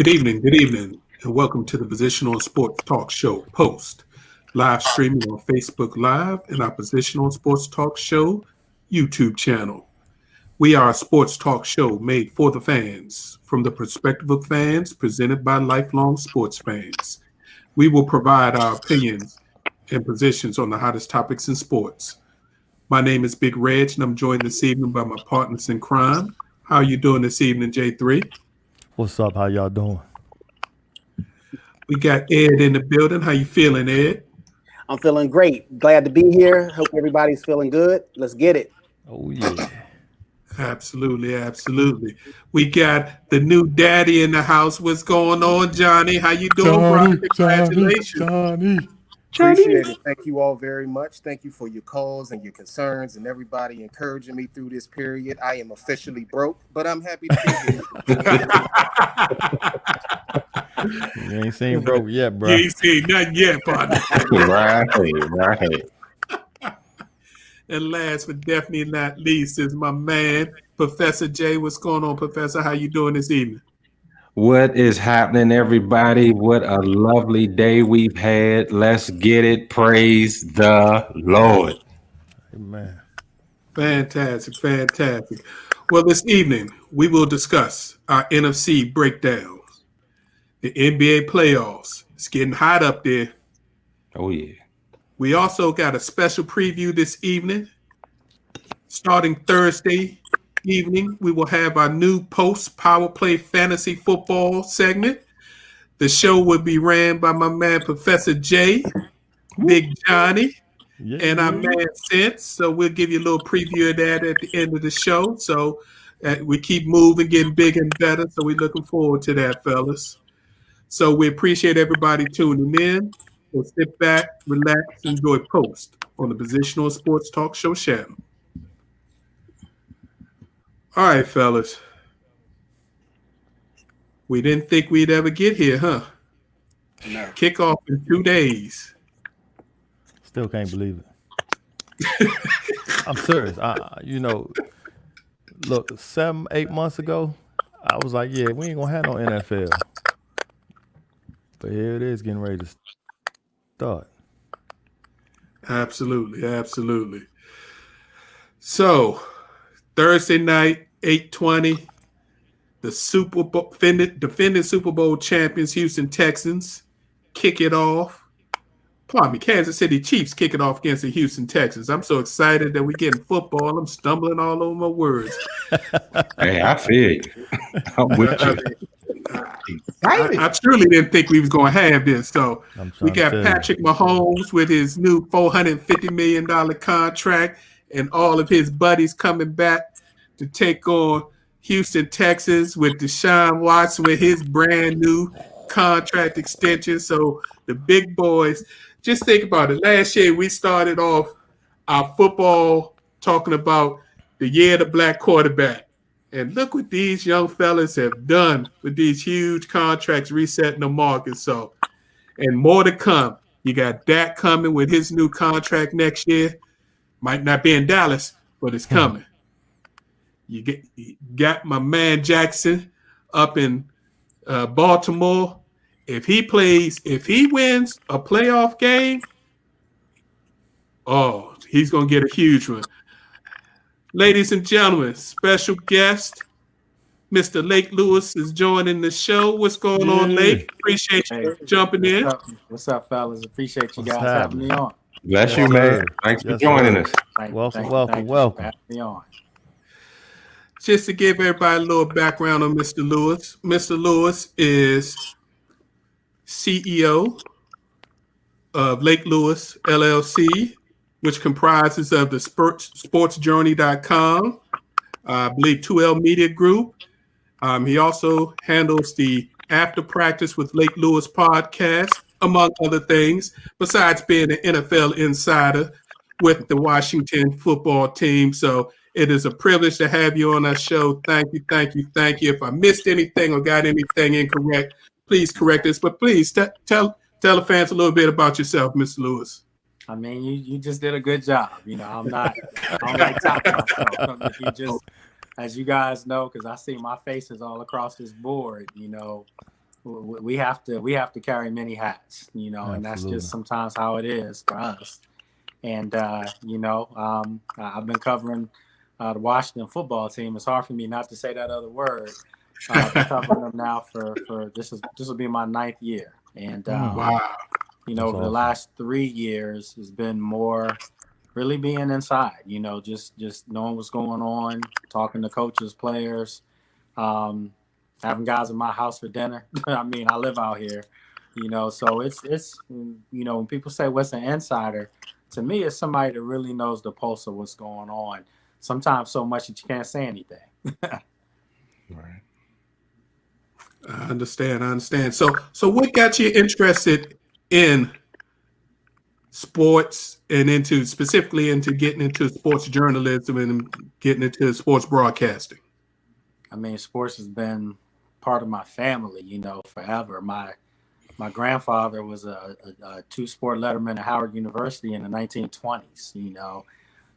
Good evening, and welcome to the Positional Sports Talk Show Post, live streaming on Facebook Live and our Positional Sports Talk Show YouTube channel. We are a sports talk show made for the fans, from the perspective of fans, presented by lifelong sports fans. We will provide our opinions and positions on the hottest topics in sports. My name is Big Reg, and I'm joined this evening by my partners in crime. How are you doing this evening, J3? What's up? How y'all doing? We got Ed in the building. How you feeling, Ed? I'm feeling great. Glad to be here. Hope everybody's feeling good. Let's get it. Oh, yeah. Absolutely, absolutely. We got the new daddy in the house. What's going on, Johnny? How you doing, bro? Congratulations. Appreciate it. Thank you all very much. Thank you for your calls and your concerns and everybody encouraging me through this period. I am officially broke, but I'm happy to be here. You ain't seen broke yet, bro. You ain't seen nothing yet, partner. Right. And last but definitely not least is my man, Professor J. What's going on, Professor? How you doing this evening? What is happening, everybody? What a lovely day we've had. Let's get it. Praise the Lord. Amen. Fantastic, fantastic. Well, this evening, we will discuss our NFC breakdowns, the NBA playoffs. It's getting hot up there. Oh, yeah. We also got a special preview this evening. Starting Thursday evening, we will have our new post power play fantasy football segment. The show will be ran by my man Professor J, Big Johnny, and our man Sense. So we'll give you a little preview of that at the end of the show. So we keep moving, getting bigger and better. So we're looking forward to that, fellas. So we appreciate everybody tuning in. So sit back, relax, enjoy Post on the Positional Sports Talk Show channel. All right, fellas. We didn't think we'd ever get here, huh? No. Kickoff in 2 days. Still can't believe it. I'm serious. Look, 7-8 months ago, I was like, yeah, we ain't gonna have no NFL. But here it is, getting ready to start. Absolutely, absolutely. So, Thursday night, 8:20, the Super Bowl defending Super Bowl champions, Houston Texans, kick it off. Pardon me, Kansas City Chiefs kick it off against the Houston Texans. I'm so excited that we're getting football. I'm stumbling all over my words. Hey, I feel you. I'm with you. I truly didn't think we was going to have this. So we got Patrick Mahomes with his new $450 million contract and all of his buddies coming back to take on Houston, Texas, with Deshaun Watson with his brand new contract extension. So the big boys, just think about it. Last year, we started off our football talking about the year of the black quarterback. And look what these young fellas have done with these huge contracts resetting the market. So, and more to come. You got Dak coming with his new contract next year. Might not be in Dallas, but it's coming. You got my man Jackson up in Baltimore. If he wins a playoff game, he's going to get a huge one. Ladies and gentlemen, special guest, Mr. Lake Lewis is joining the show. What's going on, Lake? Appreciate you jumping in. What's up, fellas? Appreciate you guys having me on. Bless you, man. Thanks for joining us. Welcome. Having me on. Just to give everybody a little background on Mr. Lewis. Mr. Lewis is CEO of Lake Lewis LLC, which comprises of the sportsjourney.com, I believe 2L Media Group. He also handles the After Practice with Lake Lewis podcast, among other things, besides being an NFL insider with the Washington football team. So it is a privilege to have you on our show. Thank you. If I missed anything or got anything incorrect, please correct us. But please tell the fans a little bit about yourself, Mr. Lewis. I mean, you just did a good job. You know, I don't like talking myself. You just, as you guys know, because I see my faces all across this board, you know, we have to carry many hats, you know, Absolutely. and that's just sometimes how it is for us. And you know, I've been covering the Washington football team. It's hard for me not to say that other word. I've been covering them now for this will be my 9th year, and Wow. you know, over the last 3 years has been more really being inside, you know, just knowing what's going on, talking to coaches, players, having guys in my house for dinner. I mean, I live out here, you know, so it's you know, when people say what's an insider, to me, it's somebody that really knows the pulse of what's going on. Sometimes so much that you can't say anything. Right. I understand. So what got you interested in sports and specifically into getting into sports journalism and getting into sports broadcasting? I mean, sports has been part of my family, you know, forever. My grandfather was a 2-sport letterman at Howard University in the 1920s. You know,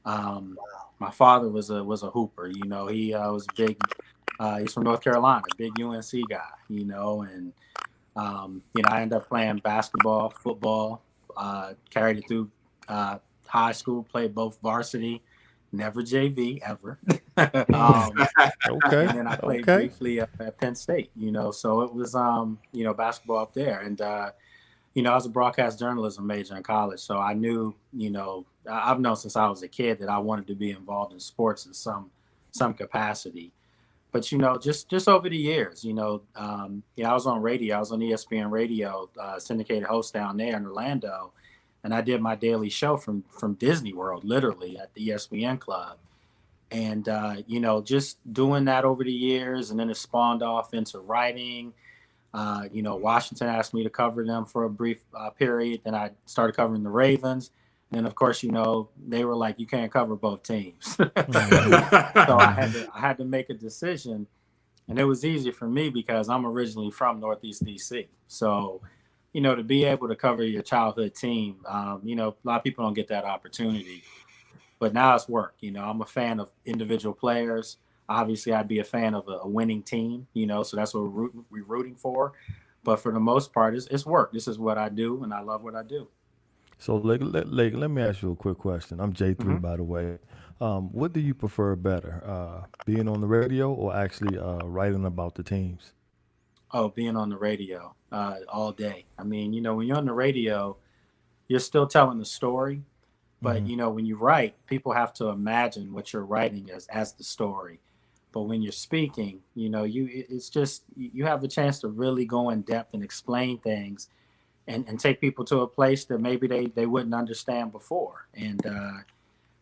my father was a hooper. You know, he was big. He's from North Carolina, big UNC guy. You know, and you know, I ended up playing basketball, football, carried it through high school, played both varsity, never JV ever. Okay. And then I played briefly at Penn State, you know, so it was, you know, basketball up there. And, you know, I was a broadcast journalism major in college. So I knew, you know, I've known since I was a kid that I wanted to be involved in sports in some capacity. But, you know, just over the years, you know, I was on radio. I was on ESPN radio, syndicated host down there in Orlando. And I did my daily show from Disney World, literally at the ESPN club. And, you know, just doing that over the years, and then it spawned off into writing. You know, Washington asked me to cover them for a brief period. Then I started covering the Ravens. And of course, you know, they were like, you can't cover both teams. So I had to make a decision. And it was easy for me because I'm originally from Northeast DC. So, you know, to be able to cover your childhood team, you know, a lot of people don't get that opportunity. But now it's work. You know, I'm a fan of individual players. Obviously, I'd be a fan of a winning team, you know, so that's what we're rooting for. But for the most part, it's work. This is what I do, and I love what I do. So, let me ask you a quick question. I'm J3, by the way. What do you prefer better, being on the radio or actually writing about the teams? Oh, being on the radio all day. I mean, you know, when you're on the radio, you're still telling the story. But, you know, when you write, people have to imagine what you're writing as the story. But when you're speaking, you know, it's just you have a chance to really go in depth and explain things and take people to a place that maybe they wouldn't understand before. And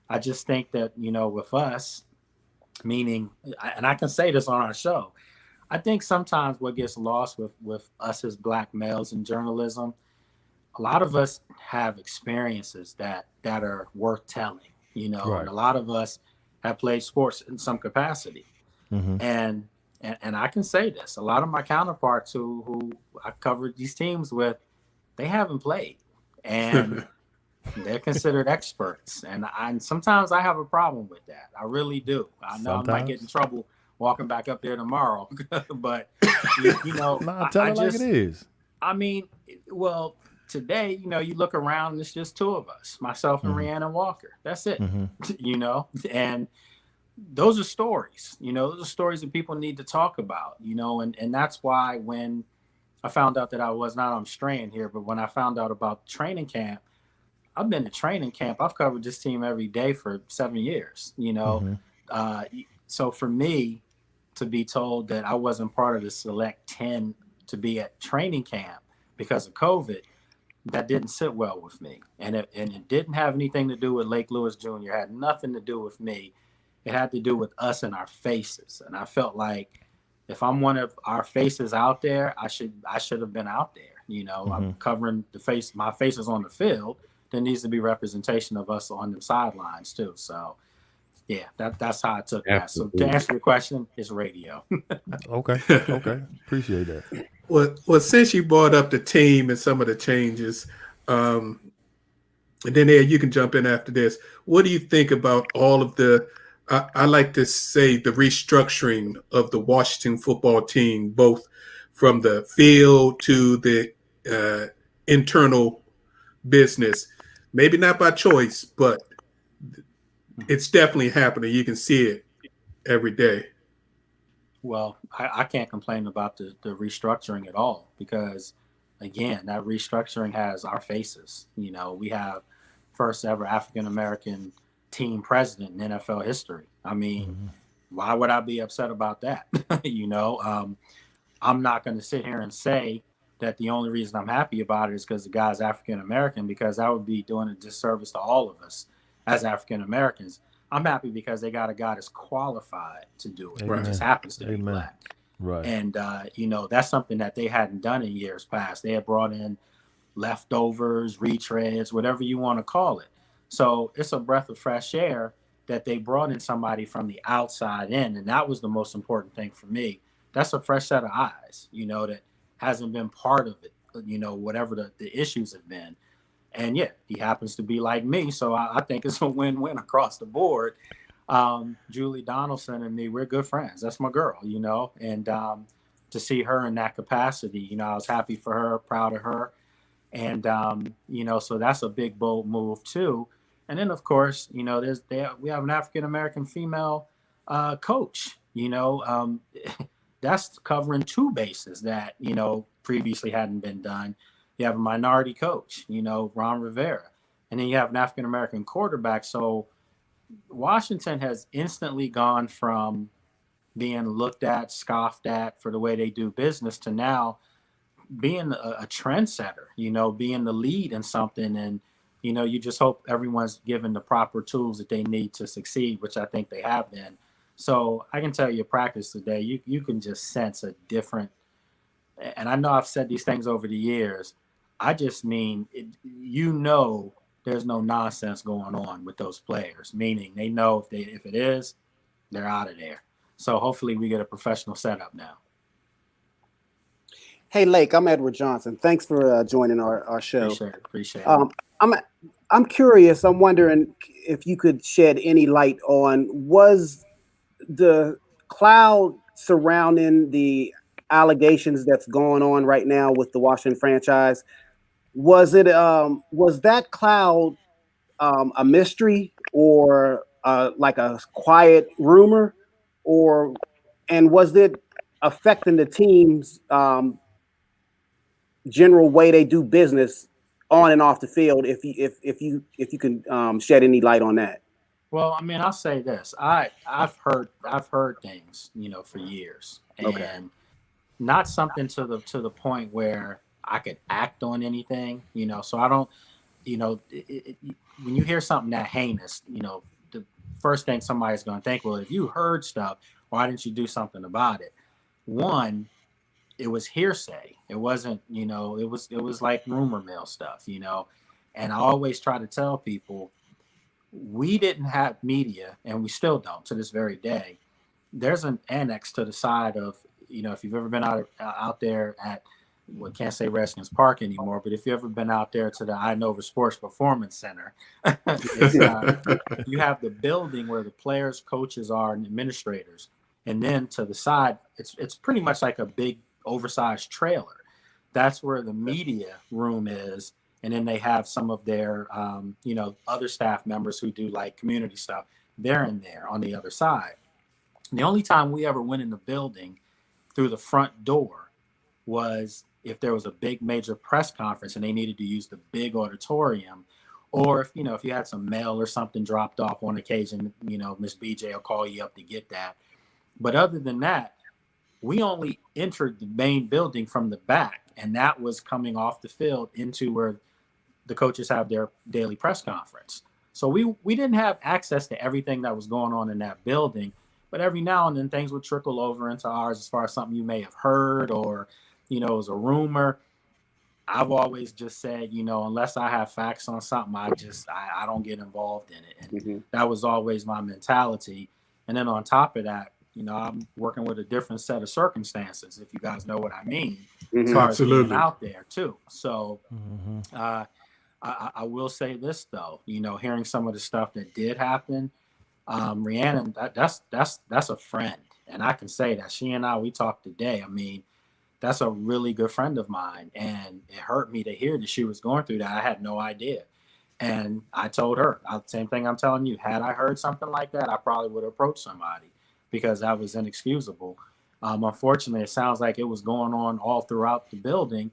I just think that, you know, with us, meaning, and I can say this on our show, I think sometimes what gets lost with us as Black males in journalism, a lot of us have experiences that are worth telling, you know, Right. And a lot of us have played sports in some capacity. Mm-hmm. And I can say this, a lot of my counterparts who I covered these teams with, they haven't played and they're considered experts. And sometimes I have a problem with that. I really do. I know I might get in trouble walking back up there tomorrow, but you know, tell it like it is. I mean, well, today, you know, you look around and it's just 2 of us, myself and Rhiannon Walker. That's it, you know, and those are stories, you know, those are stories that people need to talk about, you know, and that's why when I found out that I'm straying here, but when I found out about training camp, I've been to training camp. I've covered this team every day for 7 years, you know. So for me to be told that I wasn't part of the select 10 to be at training camp because of COVID, that didn't sit well with me. And it didn't have anything to do with Lake Lewis Jr. It had nothing to do with me. It had to do with us and our faces. And I felt like if I'm one of our faces out there, I should have been out there. You know, I'm covering my face is on the field. There needs to be representation of us on the sidelines too. So yeah, that's how I took that. So to answer your question, it's radio. Okay. Appreciate that. Well, since you brought up the team and some of the changes, and then Ed, you can jump in after this. What do you think about all of I like to say the restructuring of the Washington football team, both from the field to the internal business. Maybe not by choice, but it's definitely happening. You can see it every day. Well, I can't complain about the restructuring at all, because, again, that restructuring has our faces. You know, we have first ever African American team president in NFL history. I mean, why would I be upset about that? You know, I'm not going to sit here and say that the only reason I'm happy about it is because the guy's African American, because that would be doing a disservice to all of us as African Americans. I'm happy because they got a guy that's qualified to do it. Amen. He just happens to be Amen. black. Right. And, you know, that's something that they hadn't done in years past. They had brought in leftovers, retreads, whatever you want to call it. So it's a breath of fresh air that they brought in somebody from the outside in. And that was the most important thing for me. That's a fresh set of eyes, you know, that hasn't been part of it, you know, whatever the issues have been. And yeah, he happens to be like me. So I think it's a win-win across the board. Julie Donaldson and me, we're good friends. That's my girl, you know, and to see her in that capacity, you know, I was happy for her, proud of her. And, you know, so that's a big, bold move too. And then, of course, you know, we have an African-American female coach, you know, that's covering two bases that, you know, previously hadn't been done. You have a minority coach, you know, Ron Rivera, and then you have an African-American quarterback. So Washington has instantly gone from being looked at, scoffed at for the way they do business to now being a trendsetter, you know, being the lead in something. And, you know, you just hope everyone's given the proper tools that they need to succeed, which I think they have been. So I can tell you, practice today, you can just sense a different, and I know I've said these things over the years. I just mean, you know, there's no nonsense going on with those players, meaning they know if it is, they're out of there. So hopefully we get a professional setup now. Hey, Lake, I'm Edward Johnson. Thanks for joining our show. Appreciate it. I'm curious. I'm wondering if you could shed any light on, was the cloud surrounding the allegations that's going on right now with the Washington franchise, was that cloud a mystery, or like a quiet rumor, and was it affecting the team's general way they do business on and off the field? If you can shed any light on that. Well, I mean, I'll say this: I've heard things, you know, for years, and not something to the point where I could act on anything, you know. So I don't, you know, when you hear something that heinous, you know, the first thing somebody's going to think, well, if you heard stuff, why didn't you do something about it? One, it was hearsay. It wasn't, you know, it was like rumor mill stuff, you know. And I always try to tell people, we didn't have media, and we still don't to this very day. There's an annex to the side of, you know, if you've ever been out there at, well, can't say Redskins Park anymore, but if you've ever been out there to the Inova Sports Performance Center, you have the building where the players, coaches are, and administrators. And then to the side, it's pretty much like a big oversized trailer. That's where the media room is. And then they have some of their, you know, other staff members who do like community stuff. They're in there on the other side. The only time we ever went in the building through the front door was if there was a big major press conference and they needed to use the big auditorium, or if, you know, if you had some mail or something dropped off on occasion, you know, Miss BJ will call you up to get that. But other than that, we only entered the main building from the back, and that was coming off the field into where the coaches have their daily press conference. So we didn't have access to everything that was going on in that building, but every now and then things would trickle over into ours as far as something you may have heard, or, you know, it was a rumor. I've always just said, you know, unless I have facts on something, I don't get involved in it. And that was always my mentality. And then on top of that, you know, I'm working with a different set of circumstances, if you guys know what I mean, as far as being out there too. So I will say this though, you know, hearing some of the stuff that did happen, Rhiannon, that's a friend, and I can say that she and I, we talked today. I mean, that's a really good friend of mine. And it hurt me to hear that she was going through that. I had no idea. And I told her, same thing I'm telling you. Had I heard something like that, I probably would have approached somebody because that was inexcusable. Unfortunately, it sounds like it was going on all throughout the building.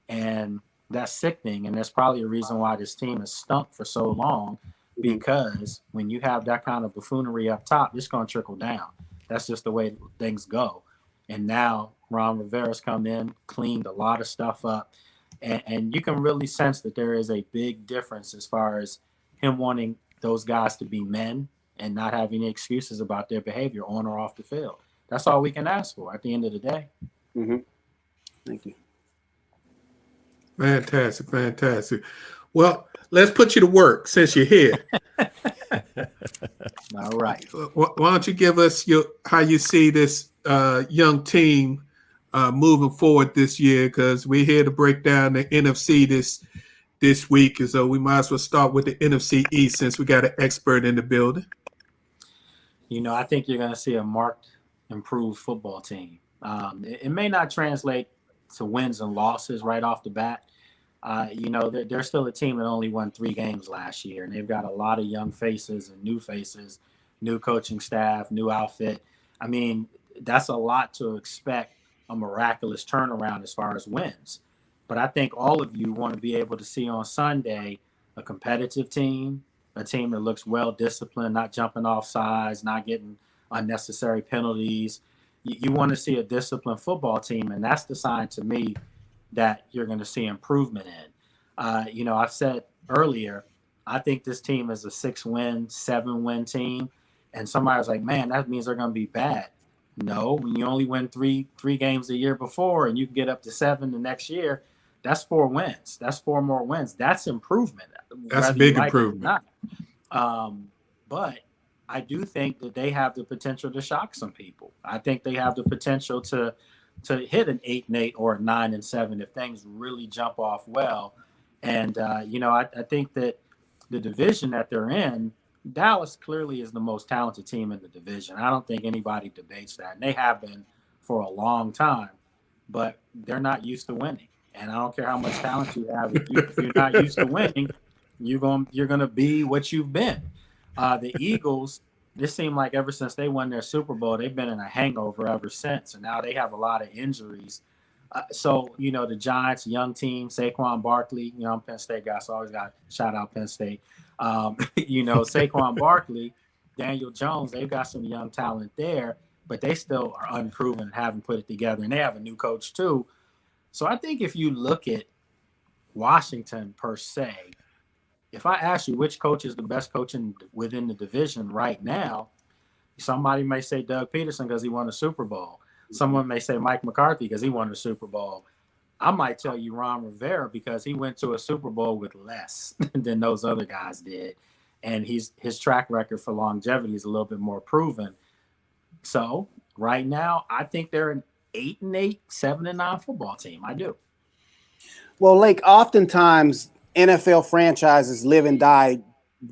And that's sickening. And that's probably a reason why this team has stunk for so long, because when you have that kind of buffoonery up top, it's going to trickle down. That's just the way things go. And now Ron Rivera's come in, cleaned a lot of stuff up. And you can really sense that there is a big difference as far as him wanting those guys to be men and not have any excuses about their behavior on or off the field. That's all we can ask for at the end of the day. Mm-hmm. Thank you. Fantastic. Well, let's put you to work since you're here. All right. Why don't you give us how you see this young team moving forward this year? Because we're here to break down the NFC this week, and so we might as well start with the NFC East since we got an expert in the building. I think you're going to see a marked improved football team. It may not translate to wins and losses right off the bat. They're still a team that only won 3 games last year, and they've got a lot of young faces and new faces, new coaching staff, new outfit. I mean, that's a lot to expect a miraculous turnaround as far as wins. But I think all of you want to be able to see on Sunday a competitive team, a team that looks well disciplined, not jumping off sides, not getting unnecessary penalties. You want to see a disciplined football team, and that's the sign to me that you're going to see improvement in. I've said earlier, I think this team is a 6-win, 7-win team, and somebody was like, man, that means they're going to be bad. No, when you only win three games a year before and you can get up to 7 the next year, that's 4 wins. That's 4 more wins. That's improvement. That's a big improvement. But I do think that they have the potential to shock some people. I think they have the potential to hit an 8-8 or a 9-7 if things really jump off well. And, I think that the division that they're in, Dallas clearly is the most talented team in the division. I don't think anybody debates that. And they have been for a long time, but they're not used to winning. And I don't care how much talent you have. If you're not used to winning, you're going to be what you've been. The Eagles, this seemed like ever since they won their Super Bowl, they've been in a hangover ever since. And now they have a lot of injuries. The Giants, young team, Saquon Barkley, I'm a Penn State guy, so I always got to shout out Penn State. Saquon Barkley, Daniel Jones, they've got some young talent there, but they still are unproven and haven't put it together. And they have a new coach too. So I think if you look at Washington per se, if I ask you which coach is the best coach within the division right now, somebody may say Doug Peterson because he won a Super Bowl. Someone may say Mike McCarthy because he won a Super Bowl. I might tell you Ron Rivera because he went to a Super Bowl with less than those other guys did. And his track record for longevity is a little bit more proven. So right now, I think they're an 8-8, 7-9 football team. I do. Well, Lake, oftentimes NFL franchises live and die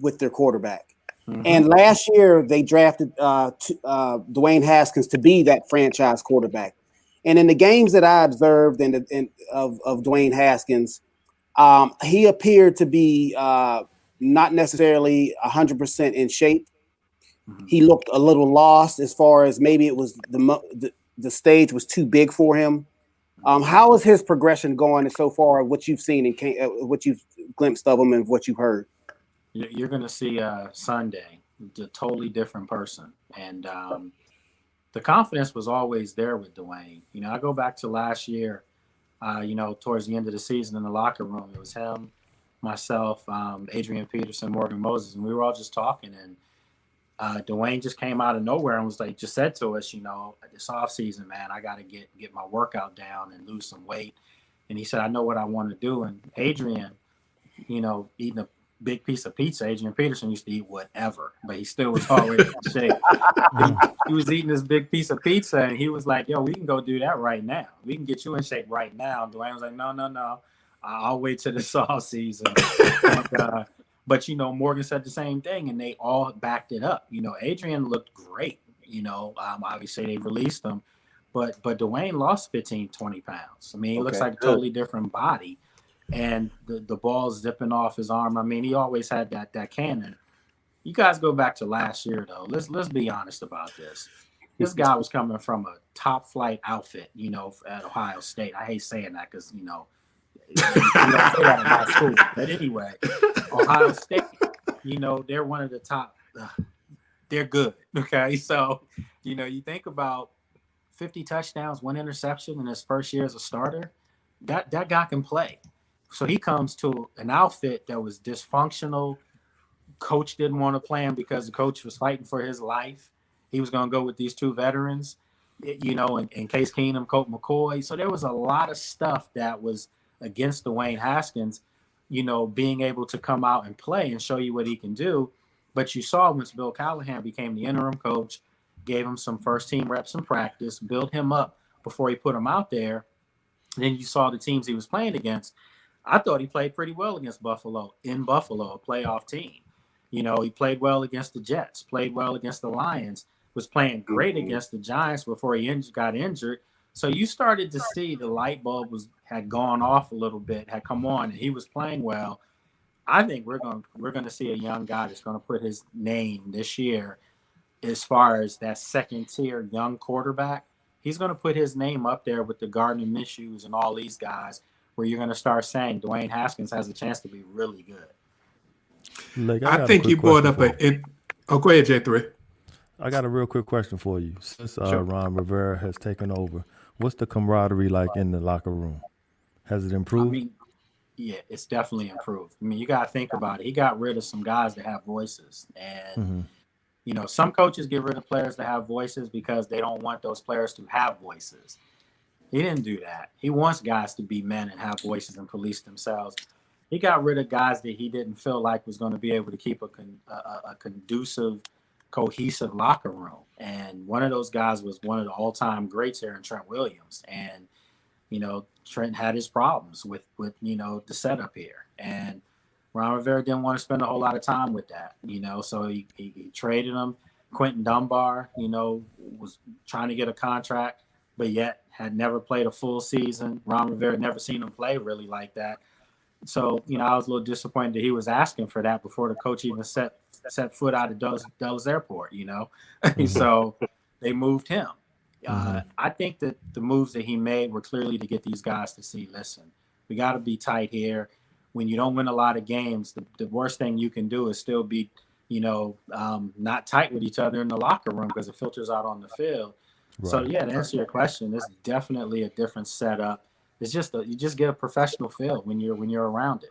with their quarterback. Mm-hmm. And last year they drafted Dwayne Haskins to be that franchise quarterback. And in the games that I observed of Dwayne Haskins, he appeared to be not necessarily 100% in shape. Mm-hmm. He looked a little lost as far as maybe it was the stage was too big for him. How is his progression going so far? What you've seen and what you've glimpsed of him and what you've heard? You're going to see Sunday a totally different person, and the confidence was always there with Dwayne. I go back to last year. Towards the end of the season in the locker room, it was him, myself, Adrian Peterson, Morgan Moses, and we were all just talking. And Dwayne just came out of nowhere and was just said to us, this off season, man, I got to get my workout down and lose some weight. And he said, I know what I want to do. And Adrian, eating a big piece of pizza. Adrian Peterson used to eat whatever, but he still was always in shape. He was eating this big piece of pizza, and he was like, yo, we can go do that right now. We can get you in shape right now. And Dwayne was like, no. I'll wait till this off season. But, Morgan said the same thing, and they all backed it up. Adrian looked great. Obviously they released him. But Dwayne lost 15, 20 pounds. I mean, he looks like a totally different body. And the ball's zipping off his arm. I mean, he always had that cannon. You guys go back to last year, though. Let's be honest about this. This guy was coming from a top flight outfit, at Ohio State. I hate saying that because, you don't say that in high school. But anyway, Ohio State, they're one of the top. They're good. Okay. So, you think about 50 touchdowns, 1 interception in his first year as a starter. That guy can play. So he comes to an outfit that was dysfunctional. Coach didn't want to play him because the coach was fighting for his life. He was going to go with these 2 veterans, in Case Keenum, Colt McCoy. So there was a lot of stuff that was against Dwayne Haskins, being able to come out and play and show you what he can do. But you saw once Bill Callahan became the interim coach, gave him some first-team reps in practice, built him up before he put him out there. Then you saw the teams he was playing against. I thought he played pretty well against Buffalo, a playoff team. He played well against the Jets, played well against the Lions, was playing great against the Giants before he got injured. So you started to see the light bulb had gone off a little bit, had come on, and he was playing well. I think we're going to see a young guy that's going to put his name this year as far as that second-tier young quarterback. He's going to put his name up there with the Gardner Minshews and all these guys, where you're going to start saying Dwayne Haskins has a chance to be really good. I think you brought up go ahead, J3. I got a real quick question for you. Since Ron Rivera has taken over, what's the camaraderie like in the locker room? Has it improved? I mean, yeah, it's definitely improved. I mean, you got to think about it. He got rid of some guys that have voices. And, some coaches get rid of players that have voices because they don't want those players to have voices. He didn't do that. He wants guys to be men and have voices and police themselves. He got rid of guys that he didn't feel like was going to be able to keep a conducive, cohesive locker room. And one of those guys was one of the all-time greats here in Trent Williams. And, Trent had his problems with the setup here. And Ron Rivera didn't want to spend a whole lot of time with that, so he traded him. Quentin Dunbar, was trying to get a contract, but yet had never played a full season. Ron Rivera had never seen him play really like that. So, I was a little disappointed that he was asking for that before the coach even set foot out of Dulles Airport, So they moved him. I think that the moves that he made were clearly to get these guys to see, listen, we got to be tight here. When you don't win a lot of games, the worst thing you can do is still be, not tight with each other in the locker room because it filters out on the field. Right. So, to answer your question, it's definitely a different setup. It's just you just get a professional feel when you're around it.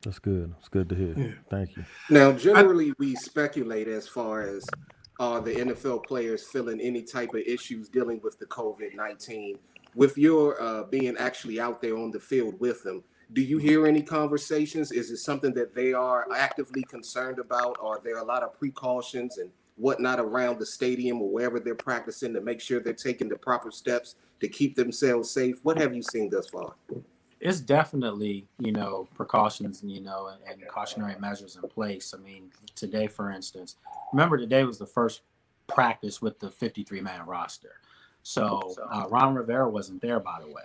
That's good. It's good to hear. Yeah. Thank you. Now, generally, we speculate as far as the NFL players feeling any type of issues dealing with the COVID-19. With your being actually out there on the field with them, do you hear any conversations? Is it something that they are actively concerned about? Are there a lot of precautions and whatnot around the stadium or wherever they're practicing to make sure they're taking the proper steps to keep themselves safe? What have you seen thus far? It's definitely, precautions, and cautionary measures in place. I mean, today, for instance, remember today was the first practice with the 53-man roster. So Ron Rivera wasn't there, by the way,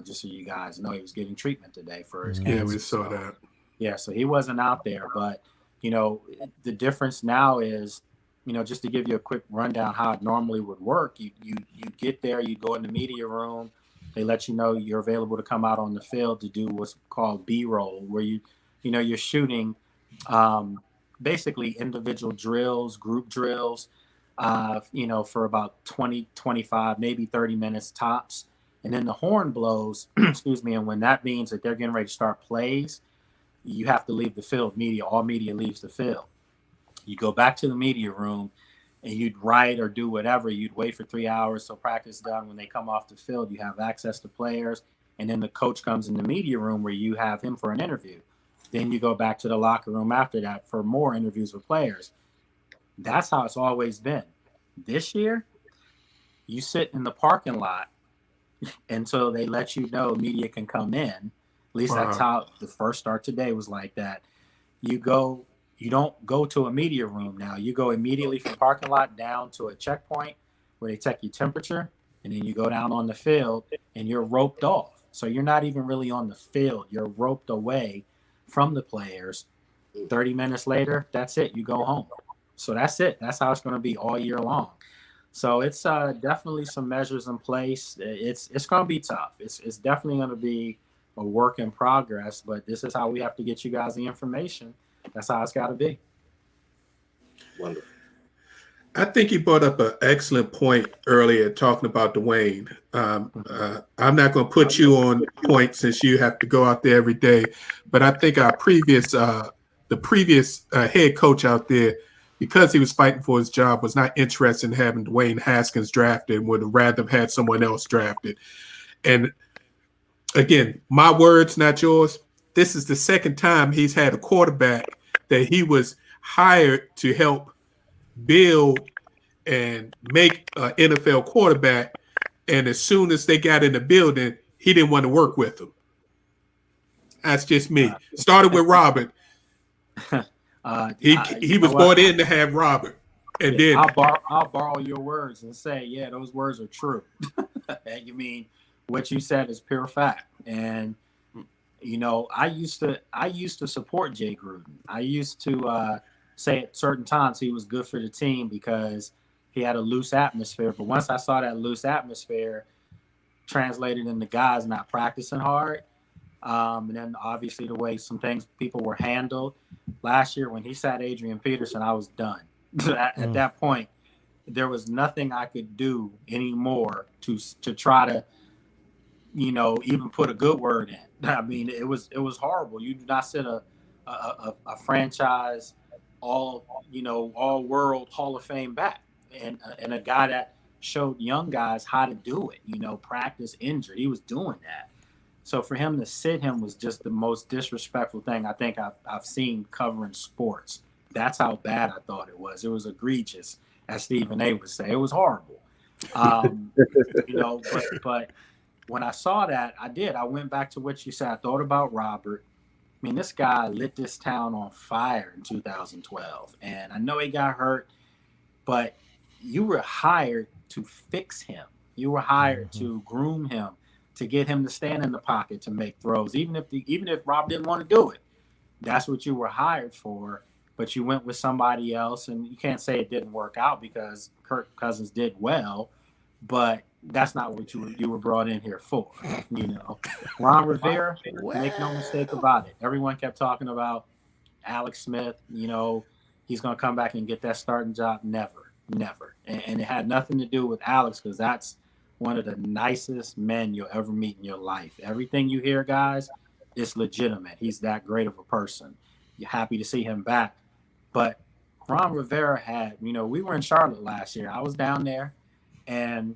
just so you guys know, he was getting treatment today for his cancer. Yeah, we saw that. Yeah, so he wasn't out there. But, the difference now is, just to give you a quick rundown how it normally would work, you get there, you go in the media room, they let you know you're available to come out on the field to do what's called B-roll, where you're shooting basically individual drills, group drills, for about 20, 25, maybe 30 minutes tops. And then the horn blows, excuse me, and when that means that they're getting ready to start plays, you have to leave the field. All media leaves the field. You go back to the media room and you'd write or do whatever. You'd wait for 3 hours till practice done. When they come off the field, you have access to players. And then the coach comes in the media room where you have him for an interview. Then you go back to the locker room after that for more interviews with players. That's how it's always been. This year, you sit in the parking lot until they let you know media can come in. At least that's how the first start today was like that. You don't go to a media room now. You go immediately from parking lot down to a checkpoint where they check your temperature. and then you go down on the field and you're roped off. So you're not even really on the field. You're roped away from the players. 30 minutes later, that's it. You go home. So that's it. That's how it's going to be all year long. So it's definitely some measures in place. It's going to be tough. It's definitely going to be a work in progress, but this is how we have to get you guys the information. That's how it's got to be. Wonderful. I think you brought up an excellent point earlier talking about Dwayne. I'm not going to put you on point since you have to go out there every day, but I think our previous head coach out there, because he was fighting for his job, was not interested in having Dwayne Haskins drafted and would have rather have had someone else drafted. And again, my words, not yours. This is the second time he's had a quarterback that he was hired to help build and make an NFL quarterback, and as soon as they got in the building, he didn't want to work with them. That's just me. Started with Robert. He was brought in to have Robert, and then I'll borrow your words and say, yeah, those words are true. You mean what you said is pure fact. And you know, I used to support Jay Gruden. I used to say at certain times he was good for the team because he had a loose atmosphere. But once I saw that loose atmosphere translated into guys not practicing hard, and then obviously the way some things people were handled last year when he sat Adrian Peterson, I was done. At that point, there was nothing I could do anymore to try to, you know, even put a good word in. I mean, it was horrible. You do not sit a franchise all world Hall of Fame back, and a guy that showed young guys how to do it. You know, practice injured. He was doing that. So for him to sit him was just the most disrespectful thing I think I've seen covering sports. That's how bad I thought it was. It was egregious, as Stephen A. would say. It was horrible. You know, but when I saw that, I went back to what you said. I thought about Robert. I mean, this guy lit this town on fire in 2012. And I know he got hurt, but you were hired to fix him. You were hired to groom him, to get him to stand in the pocket to make throws, even if Rob didn't want to do it. That's what you were hired for, but you went with somebody else, and you can't say it didn't work out because Kirk Cousins did well, but that's not what you were brought in here for. You know, Ron Rivera, make no mistake about it. Everyone kept talking about Alex Smith. You know, he's going to come back and get that starting job. Never. And it had nothing to do with Alex, because that's one of the nicest men you'll ever meet in your life. Everything you hear, guys, is legitimate. He's that great of a person. You're happy to see him back. But Ron Rivera had, you know, we were in Charlotte last year. I was down there, and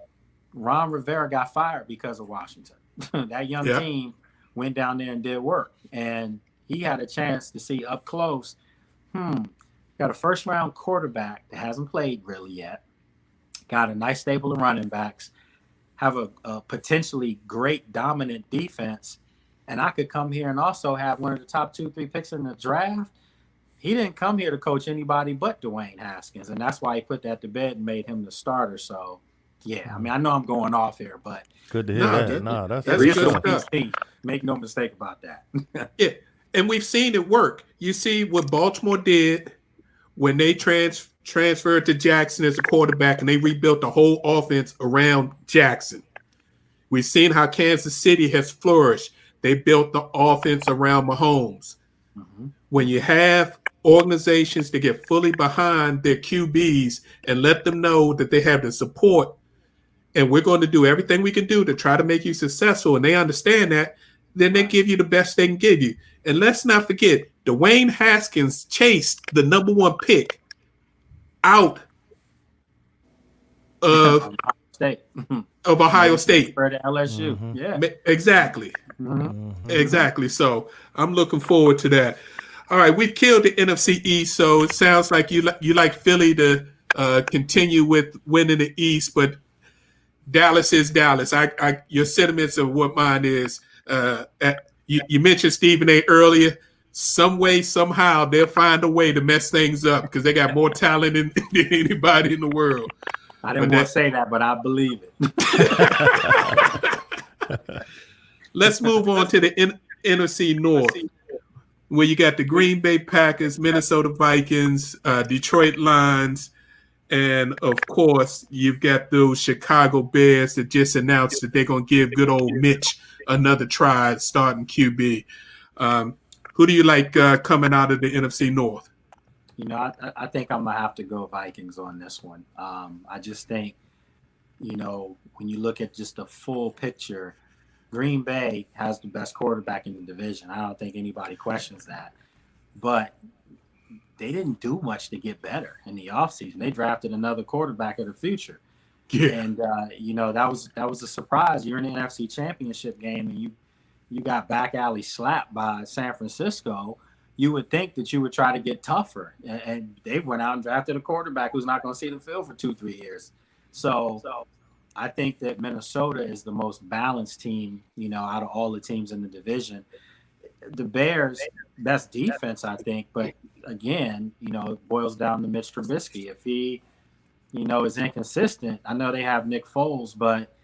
Ron Rivera got fired because of Washington. That young team went down there and did work. And he had a chance to see up close, got a first-round quarterback that hasn't played really yet, got a nice stable of running backs, have a potentially great dominant defense, and I could come here and also have one of the top 2-3 picks in the draft. He didn't come here to coach anybody but Dwayne Haskins, and that's why he put that to bed and made him the starter. So, yeah, I mean, I know I'm going off here, but good to hear that. That's good stuff. Make no mistake about that. Yeah, and we've seen it work. You see what Baltimore did when they transferred to Jackson as a quarterback, and they rebuilt the whole offense around Jackson. We've seen how Kansas City has flourished. They built the offense around Mahomes. When you have organizations that get fully behind their QBs and let them know that they have the support, and we're going to do everything we can do to try to make you successful, and they understand that, then they give you the best they can give you. And let's not forget, Dwayne Haskins chased the number 1 pick out of Ohio State. For the LSU. Yeah. Exactly. Exactly. So I'm looking forward to that. All right, we've killed the NFC East, so it sounds like you like Philly to continue with winning the East, but Dallas is Dallas. Your sentiments of what mine is. You mentioned Stephen A. earlier. Some way, somehow, they'll find a way to mess things up because they got more talent than anybody in the world. I didn't want to say that, but I believe it. Let's move on to the NFC North, where you got the Green Bay Packers, Minnesota Vikings, Detroit Lions, and of course, you've got those Chicago Bears that just announced that they're going to give good old Mitch another try at starting QB. Who do you like coming out of the NFC North? I think I'm going to have to go Vikings on this one. I just think, when you look at just the full picture, Green Bay has the best quarterback in the division. I don't think anybody questions that. But they didn't do much to get better in the offseason. They drafted another quarterback of the future. Yeah. And, that was a surprise. You're in the NFC Championship game and you got back alley slapped by San Francisco. You would think that you would try to get tougher. And they went out and drafted a quarterback who's not going to see the field for 2-3 years. So I think that Minnesota is the most balanced team, out of all the teams in the division. The Bears, best defense, I think. But again, it boils down to Mitch Trubisky. If he, is inconsistent, I know they have Nick Foles, but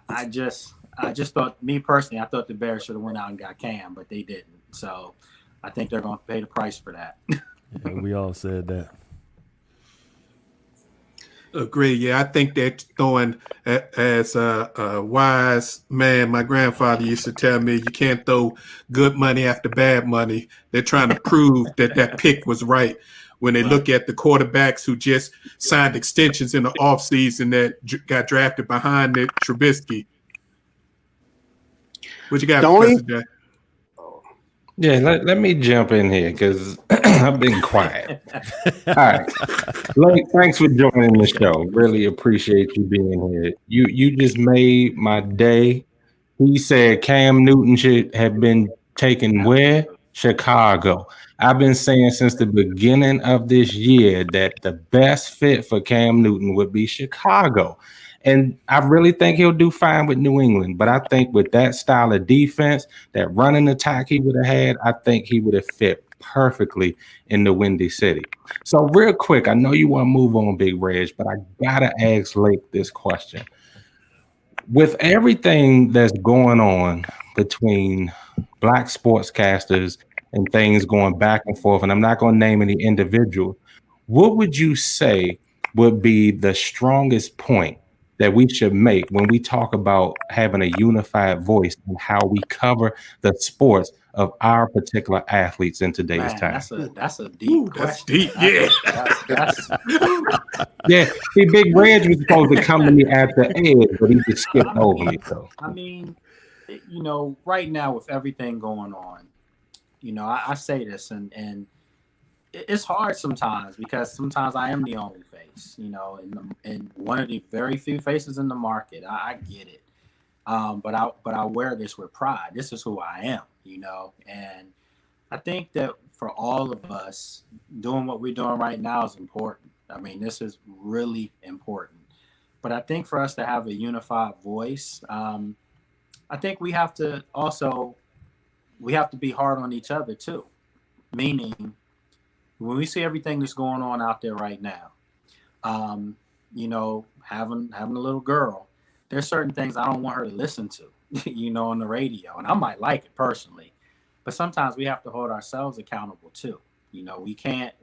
I just thought, me personally, I thought the Bears should have went out and got Cam, but they didn't. So I think they're going to pay the price for that. Yeah, we all said that. Agree. Yeah, I think they're throwing, as a wise man, my grandfather used to tell me, you can't throw good money after bad money. They're trying to prove that pick was right. When they look at the quarterbacks who just signed extensions in the offseason that got drafted behind Nick Trubisky. What you got, Professor Jack? Yeah, let me jump in here because I've been quiet. All right. Thanks for joining the show. Really appreciate you being here. You just made my day. He said Cam Newton should have been taken where? Chicago. I've been saying since the beginning of this year that the best fit for Cam Newton would be Chicago. And I really think he'll do fine with New England. But I think with that style of defense, that running attack he would have had, I think he would have fit perfectly in the Windy City. So real quick, I know you want to move on, Big Reg, but I got to ask Lake this question. With everything that's going on between Black sportscasters and things going back and forth, and I'm not going to name any individual, what would you say would be the strongest point that we should make when we talk about having a unified voice and how we cover the sports of our particular athletes in today's time? That's a deep question. That's deep, yeah. Yeah, see, Big Reg was supposed to come to me at the end, but he just skipped over me. So I mean, right now with everything going on, I say this and it's hard sometimes because sometimes I am the only face, and one of the very few faces in the market. I get it, but I wear this with pride. This is who I am, and I think that for all of us, doing what we're doing right now is important. I mean, this is really important. But I think for us to have a unified voice, I think we have to be hard on each other too, meaning when we see everything that's going on out there right now, having a little girl, there's certain things I don't want her to listen to, on the radio. And I might like it personally, but sometimes we have to hold ourselves accountable too. We can't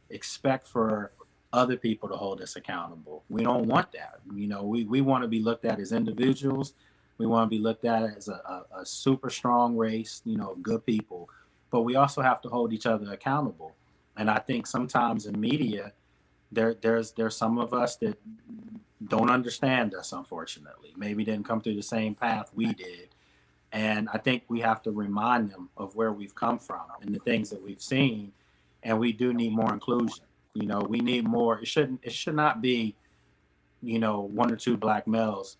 expect for other people to hold us accountable. We don't want that. We want to be looked at as individuals. We want to be looked at as a super strong race, good people. But we also have to hold each other accountable. And I think sometimes in media, there's some of us that don't understand us, unfortunately. Maybe didn't come through the same path we did. And I think we have to remind them of where we've come from and the things that we've seen. And we do need more inclusion. We need more. It should not be, one or two black males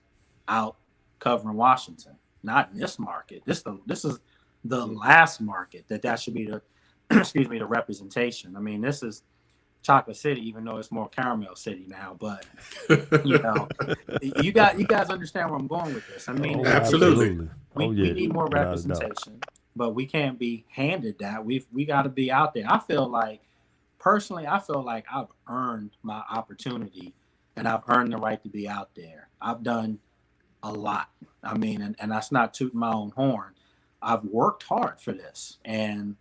out covering Washington. Not in this market. This is the last market that should be the the representation. I mean, this is Chocolate City, even though it's more Caramel City now. But you guys understand where I'm going with this. I mean, absolutely. We need more representation, but we can't be handed that. We got to be out there. Personally, I feel like I've earned my opportunity and I've earned the right to be out there. I've done a lot. I mean, and that's not tooting my own horn. I've worked hard for this. And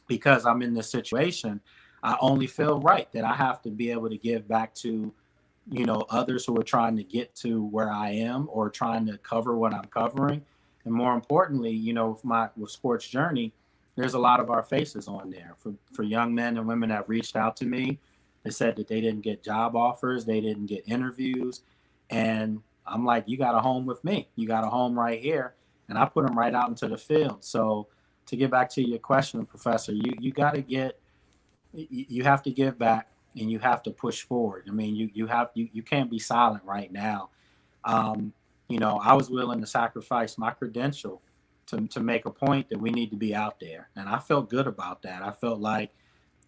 because I'm in this situation, I only feel right that I have to be able to give back to, others who are trying to get to where I am or trying to cover what I'm covering. And more importantly, with Sports Journey, there's a lot of our faces on there for young men and women that have reached out to me. They said that they didn't get job offers, they didn't get interviews. And I'm like, you got a home with me. You got a home right here. And I put them right out into the field. So to get back to your question, Professor, you have to give back and you have to push forward. I mean, you can't be silent right now. I was willing to sacrifice my credential to make a point that we need to be out there. And I felt good about that. I felt like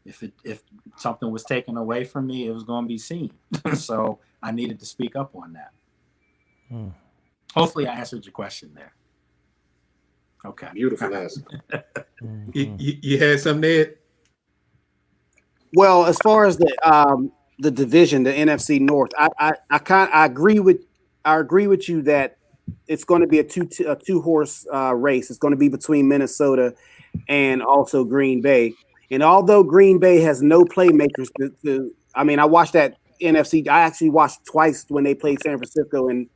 if something was taken away from me, it was going to be seen. So I needed to speak up on that. Hopefully I answered your question there. Okay. Beautiful answer. You had something, Ed? Well, as far as the division, the NFC North, I agree with you that it's going to be a two horse race. It's going to be between Minnesota and also Green Bay. And although Green Bay has no playmakers, I watched that NFC. I actually watched twice when they played San Francisco, and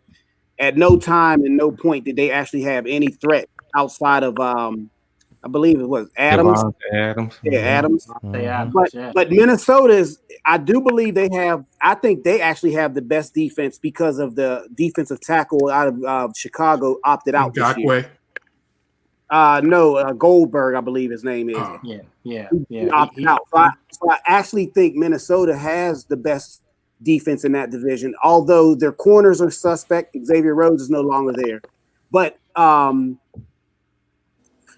at no time and no point did they actually have any threat outside of I believe it was Adams. Adams. Yeah, Adams. Mm-hmm. But Minnesota's, I do believe I think they actually have the best defense because of the defensive tackle out of Chicago opted out this year. No, Goldberg, I believe his name is. Yeah. He opted out. So I actually think Minnesota has the best defense in that division, although their corners are suspect. Xavier Rhodes is no longer there. But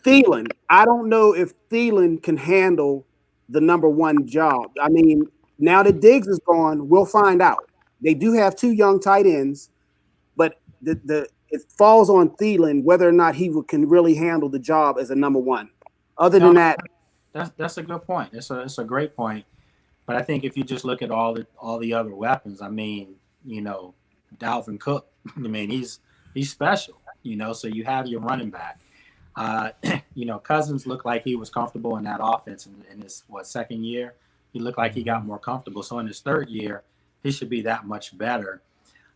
Thielen, I don't know if Thielen can handle the number one job. I mean, now that Diggs is gone, we'll find out. They do have two young tight ends, but it falls on Thielen whether or not he can really handle the job as a number one. Other than that, that's a good point. It's a great point. But I think if you just look at all the other weapons, I mean, Dalvin Cook, I mean, he's special, so you have your running back. Cousins looked like he was comfortable in that offense in his second year. He looked like he got more comfortable. So in his third year, he should be that much better.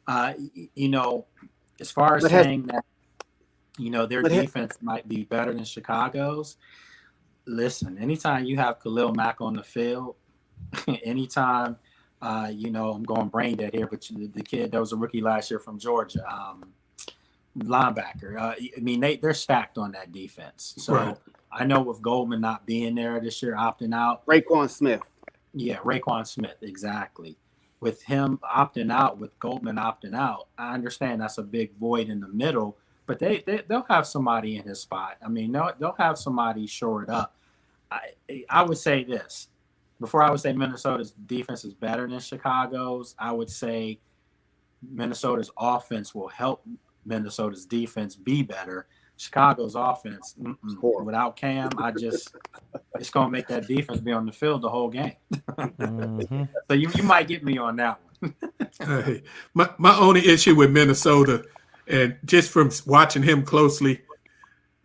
As far as saying that, their defense might be better than Chicago's. Listen, anytime you have Khalil Mack on the field, anytime, I'm going brain dead here, but the kid that was a rookie last year from Georgia, linebacker. They're stacked on that defense. So right. I know with Goldman not being there this year, opting out. Raekwon Smith. Yeah, Raekwon Smith, exactly. With him opting out, with Goldman opting out, I understand that's a big void in the middle, but they'll have somebody in his spot. I mean, they'll have somebody shored up. I would say this. Before I would say Minnesota's defense is better than Chicago's, I would say Minnesota's offense will help Minnesota's defense be better. Chicago's offense, without Cam, it's going to make that defense be on the field the whole game. Mm-hmm. So you might get me on that one. Hey, my only issue with Minnesota, and just from watching him closely,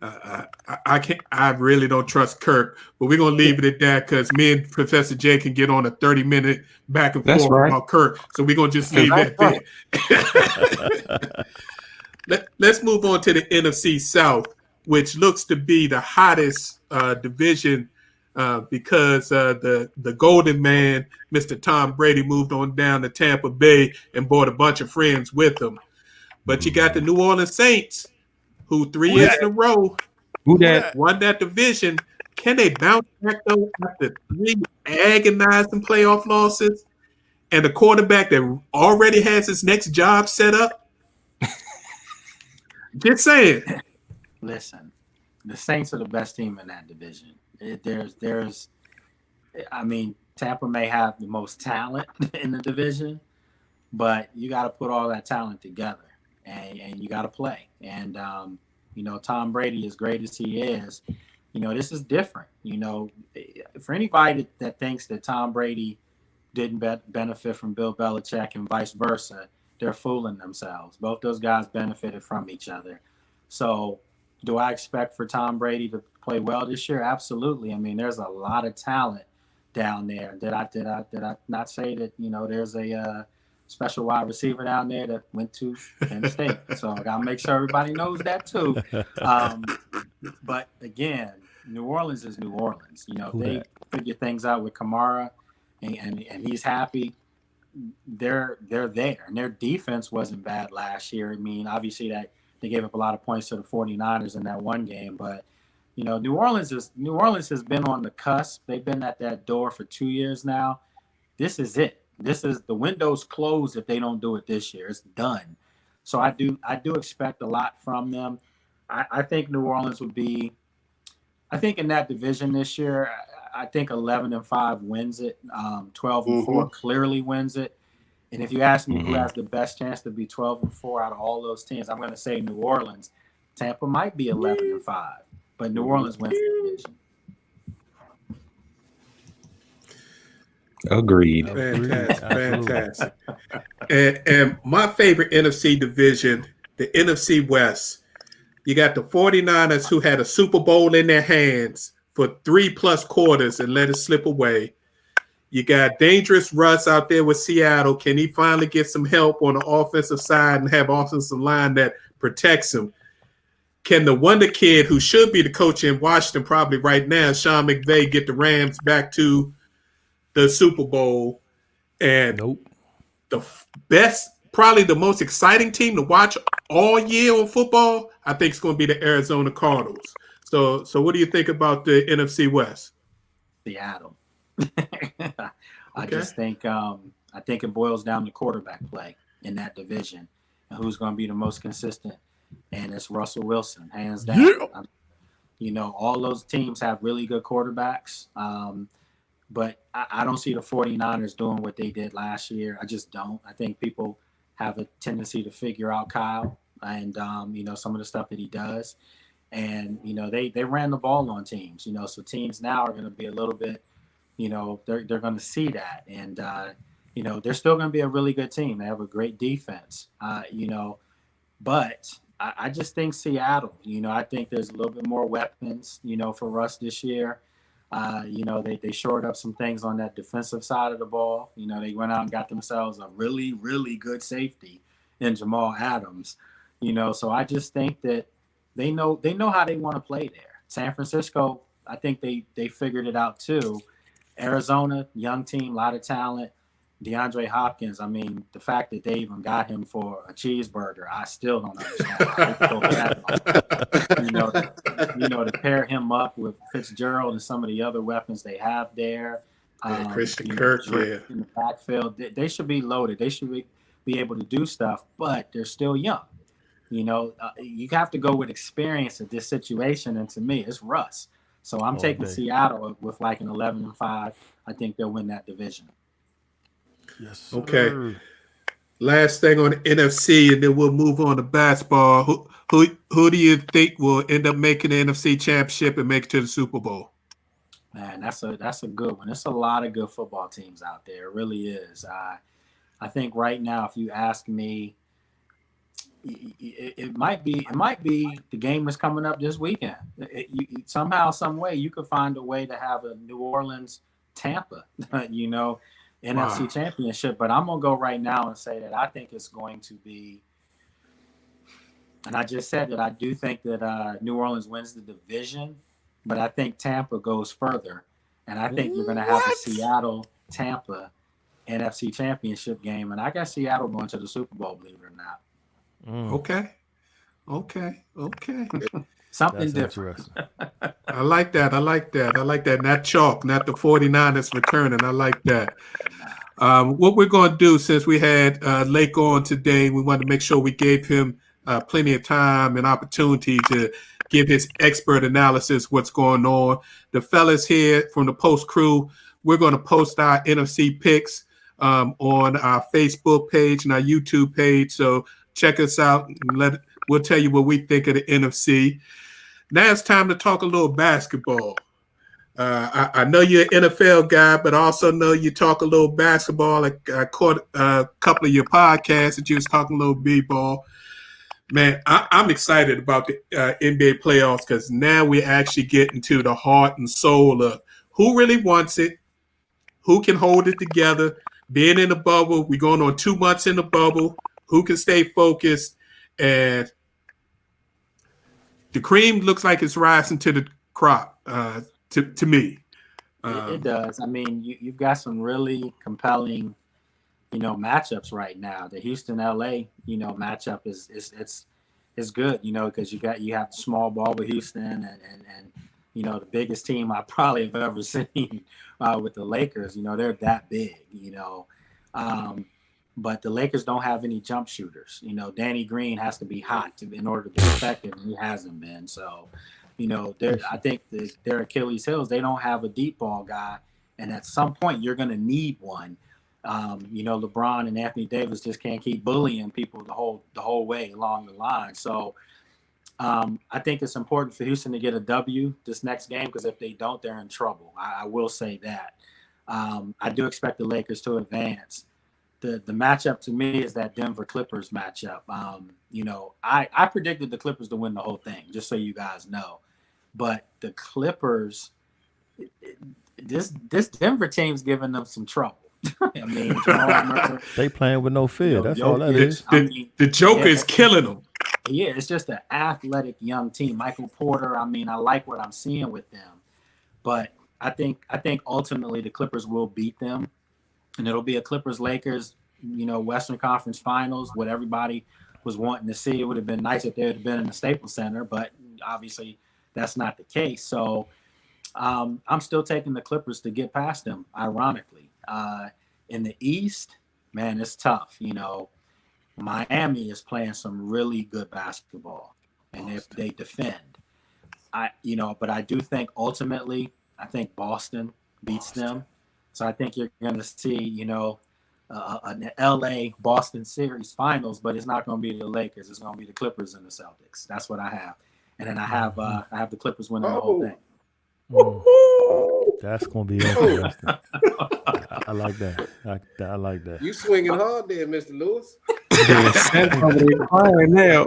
I really don't trust Kirk, but we're going to leave it at that because me and Professor Jay can get on a 30-minute back and forth about Kirk. So we're going to just leave it there. Let's move on to the NFC South, which looks to be the hottest division because the Golden Man, Mr. Tom Brady, moved on down to Tampa Bay and brought a bunch of friends with him. But you got the New Orleans Saints, who 3 years in a row won that division. Can they bounce back though after 3 agonizing playoff losses and a quarterback that already has his next job set up? Just saying. Listen, the Saints are the best team in that division. Tampa may have the most talent in the division, but you got to put all that talent together, and you got to play. And Tom Brady, as great as he is, this is different. For anybody that thinks that Tom Brady didn't benefit from Bill Belichick and vice versa, they're fooling themselves. Both those guys benefited from each other. So do I expect for Tom Brady to play well this year? Absolutely. I mean, there's a lot of talent down there. Did I not say that, there's a special wide receiver down there that went to Penn State? So I got to make sure everybody knows that too. But again, New Orleans is New Orleans. They figure things out with Kamara, and he's happy. They're there, and their defense wasn't bad last year. I mean, obviously that they gave up a lot of points to the 49ers in that one game, but New Orleans has been on the cusp. They've been at that door for 2 years now. This is it. This is the window's closed if they don't do it this year. It's done. So I do expect a lot from them. I think New Orleans would be. I think in that division this year, I think 11-5 wins it. 12-4 clearly wins it. And if you ask me who has the best chance to be 12-4 out of all those teams, I'm going to say New Orleans. Tampa might be 11-5, but New Orleans wins the division. Agreed. Fantastic. And my favorite NFC division, the NFC West. You got the 49ers who had a Super Bowl in their hands for 3+ quarters and let it slip away. You got dangerous Russ out there with Seattle. Can he finally get some help on the offensive side and have offensive line that protects him? Can the wonder kid who should be the coach in Washington probably right now, Sean McVay, get the Rams back to the Super Bowl? And the best, probably the most exciting team to watch all year on football, I think it's going to be the Arizona Cardinals. So what do you think about the NFC West? Seattle. I just think I think it boils down to quarterback play in that division and who's going to be the most consistent. And it's Russell Wilson, hands down. Yeah. All those teams have really good quarterbacks. But I don't see the 49ers doing what they did last year. I just don't. I think people have a tendency to figure out Kyle and, some of the stuff that he does. And, they ran the ball on teams, so teams now are going to be a little bit, they're going to see that. And, they're still going to be a really good team. They have a great defense, but I just think Seattle, I think there's a little bit more weapons, for us this year. They shored up some things on that defensive side of the ball. They went out and got themselves a really, really good safety in Jamal Adams. So I just think that they know how they want to play there. San Francisco, I think they figured it out too. Arizona, young team, a lot of talent. DeAndre Hopkins, I mean, the fact that they even got him for a cheeseburger, I still don't understand. To pair him up with Fitzgerald and some of the other weapons they have there. Christian Kirk, in the backfield, they should be loaded. They should be able to do stuff, but they're still young. You have to go with experience at this situation, and to me, it's Russ. So I'm taking Seattle with like an 11-5. I think they'll win that division. Yes, sir. Okay. Last thing on the NFC, and then we'll move on to basketball. Who do you think will end up making the NFC Championship and make it to the Super Bowl? Man, that's a good one. There's a lot of good football teams out there. It really is. I think right now, if you ask me, it might be the game that's coming up this weekend. Somehow, some way, you could find a way to have a New Orleans Tampa, NFC Championship. But I'm gonna go right now and say that I think it's going to be. And I just said that I do think that New Orleans wins the division, but I think Tampa goes further, and I think you're going to have a Seattle-Tampa NFC Championship game, and I got Seattle going to the Super Bowl, believe it or not. Okay. Something different. I like that. Not chalk, not the 49ers returning. I like that. What we're going to do, since we had Lake on today, we wanted to make sure we gave him plenty of time and opportunity to give his expert analysis what's going on. The fellas here from the Post Crew, we're going to post our NFC picks on our Facebook page and our YouTube page. So check us out and we'll tell you what we think of the NFC. Now it's time to talk a little basketball. I know you're an NFL guy, but I also know you talk a little basketball. I caught a couple of your podcasts that you was talking a little b-ball. Man, I'm excited about the NBA playoffs because now we're actually getting to the heart and soul of who really wants it, who can hold it together. Being in the bubble, we're going on 2 months in the bubble. Who can stay focused? And the cream looks like it's rising to the crop. To me, it does. I mean, you've got some really compelling, matchups right now. The Houston LA, matchup is good, because you have the small ball with Houston and the biggest team I probably have ever seen with the Lakers. They're that big, but the Lakers don't have any jump shooters. Danny Green has to be hot in order to be effective, and he hasn't been. So, I think their Achilles heels, they don't have a deep ball guy, and at some point you're going to need one. LeBron and Anthony Davis just can't keep bullying people the whole way along the line. So I think it's important for Houston to get a W this next game, because if they don't, they're in trouble. I will say that. I do expect the Lakers to advance. The matchup to me is that Denver Clippers matchup. I predicted the Clippers to win the whole thing, just so you guys know. But the Clippers, this Denver team's giving them some trouble. I mean, they playing with no fear. That's all that is. The Joker is killing them. Yeah, it's just an athletic young team. Michael Porter. I mean, I like what I'm seeing with them, but I think ultimately the Clippers will beat them, and it'll be a Clippers-Lakers, Western Conference Finals. What everybody was wanting to see. It would have been nice if they had been in the Staples Center, but obviously that's not the case. So I'm still taking the Clippers to get past them. Ironically. In the East, man, it's tough. Miami is playing some really good basketball, and if they defend, but I do think ultimately, I think Boston beats them. So I think you're going to see, an LA Boston series finals, but it's not going to be the Lakers. It's going to be the Clippers and the Celtics. That's what I have, and then I have the Clippers winning the whole thing. That's gonna be interesting. I like that. I like that. You swinging hard there, Mr. Lewis. Now,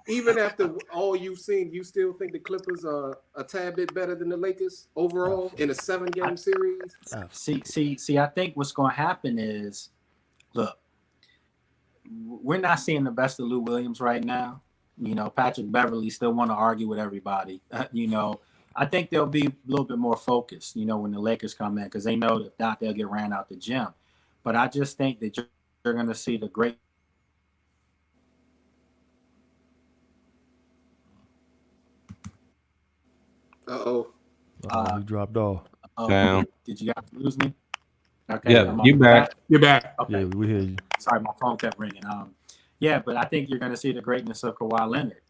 even after all you've seen, you still think the Clippers are a tad bit better than the Lakers overall in a 7-game series? See. I think what's going to happen is, look, we're not seeing the best of Lou Williams right now. Patrick Beverley still want to argue with everybody. I think they'll be a little bit more focused, when the Lakers come in, because they know that if not, they'll get ran out the gym. But I just think that you're going to see the great. You dropped off. Down. Did you guys lose me? Okay. Yeah, you back. You're back. Okay. Yeah, we hear you. Sorry, my phone kept ringing. Yeah, but I think you're going to see the greatness of Kawhi Leonard,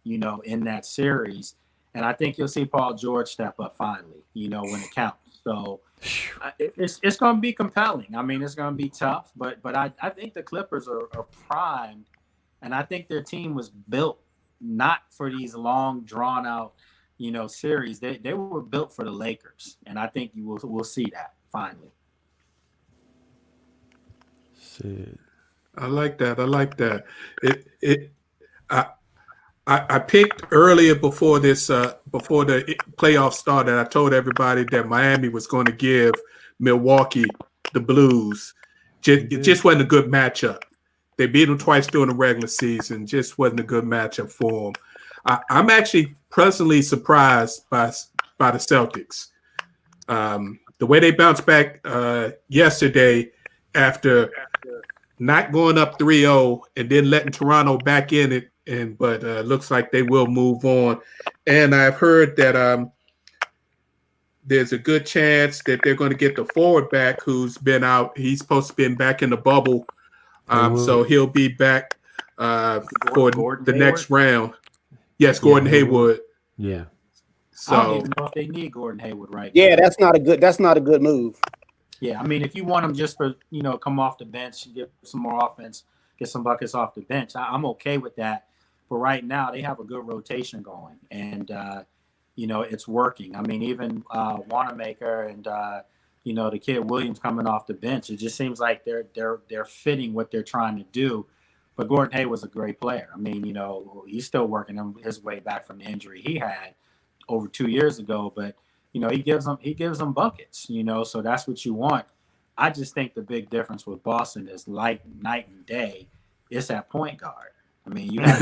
in that series. And I think you'll see Paul George step up finally, when it counts. So it's going to be compelling. I mean, it's going to be tough, but I think the Clippers are primed, and I think their team was built not for these long, drawn out, series. They were built for the Lakers, and I think we'll see that finally. Shit. I like that. I picked earlier before the playoffs started. I told everybody that Miami was going to give Milwaukee the blues. It just wasn't a good matchup. They beat them twice during the regular season. Just wasn't a good matchup for them. I'm actually pleasantly surprised by the Celtics. The way they bounced back yesterday after not going up 3-0 and then letting Toronto back in it. But looks like they will move on. And I've heard that there's a good chance that they're going to get the forward back who's been out. He's supposed to be back in the bubble. So he'll be back for the next round. Yes, Gordon Hayward. Yeah. So I don't even know if they need Gordon Hayward right now. that's not a good move. Yeah, I mean, if you want him just for, come off the bench and get some more offense, get some buckets off the bench, I'm okay with that. But right now, they have a good rotation going. And, it's working. I mean, even Wanamaker and the kid Williams coming off the bench, it just seems like they're fitting what they're trying to do. But Gordon Hayward was a great player. I mean, he's still working his way back from the injury he had over 2 years ago. But he gives them buckets. So that's what you want. I just think the big difference with Boston is like night and day. It's at point guard. I mean, you have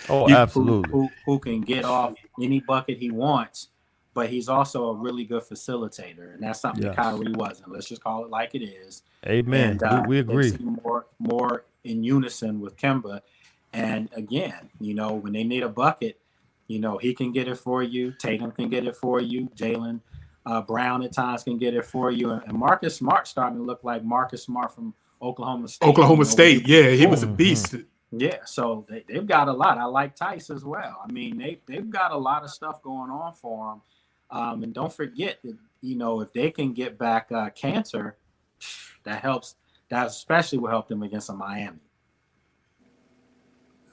absolutely who can get off any bucket he wants, but he's also a really good facilitator, and that's something that Kyrie wasn't. Let's just call it like it is. Amen. And, we agree. They seem more in unison with Kemba, and again, when they need a bucket, he can get it for you. Tatum can get it for you. Jaylen Brown at times can get it for you, and Marcus Smart starting to look like Marcus Smart from Oklahoma State. Yeah, he was a beast. Yeah, so they've got a lot. I like Tice as well. I mean, they've got a lot of stuff going on for them. And don't forget that, if they can get back Cancer, that helps. That especially will help them against Miami.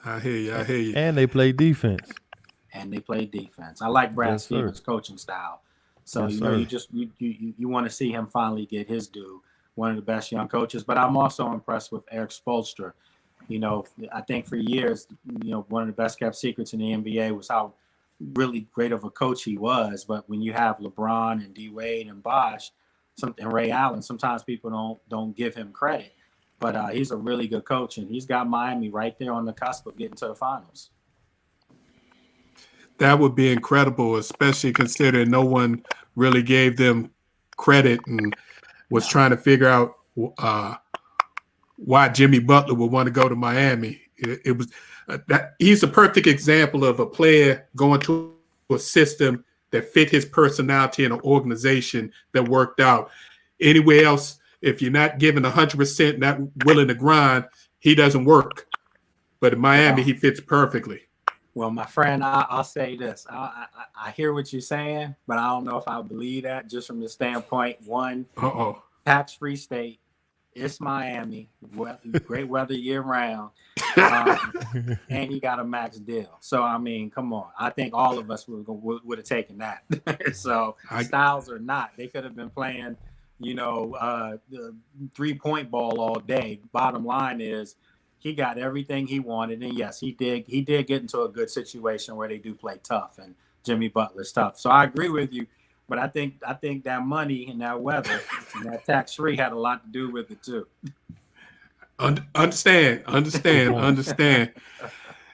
I hear you. And they play defense. I like Brad Stevens' coaching style. So, you want to see him finally get his due. One of the best young coaches. But I'm also impressed with Eric Spoelstra. I think for years, one of the best kept secrets in the NBA was how really great of a coach he was. But when you have LeBron and D Wade and Bosh, and Ray Allen, sometimes people don't give him credit. But he's a really good coach, and he's got Miami right there on the cusp of getting to the finals. That would be incredible, especially considering no one really gave them credit and was trying to figure out why Jimmy Butler would want to go to Miami. It was that he's a perfect example of a player going to a system that fit his personality and an organization that worked out. Anywhere else, if you're not giving 100%, not willing to grind, he doesn't work. But in Miami, he fits perfectly. Well, my friend, I'll say this. I hear what you're saying, but I don't know if I believe that just from the standpoint, one, tax-free state. It's Miami, great weather year round, and he got a max deal. So, I mean, come on. I think all of us would have taken that. So, Styles or not, they could have been playing, the 3-point ball all day. Bottom line is he got everything he wanted. And, yes, he did get into a good situation where they do play tough, and Jimmy Butler's tough. So, I agree with you. But I think that money and that weather and that tax-free had a lot to do with it too. Understand.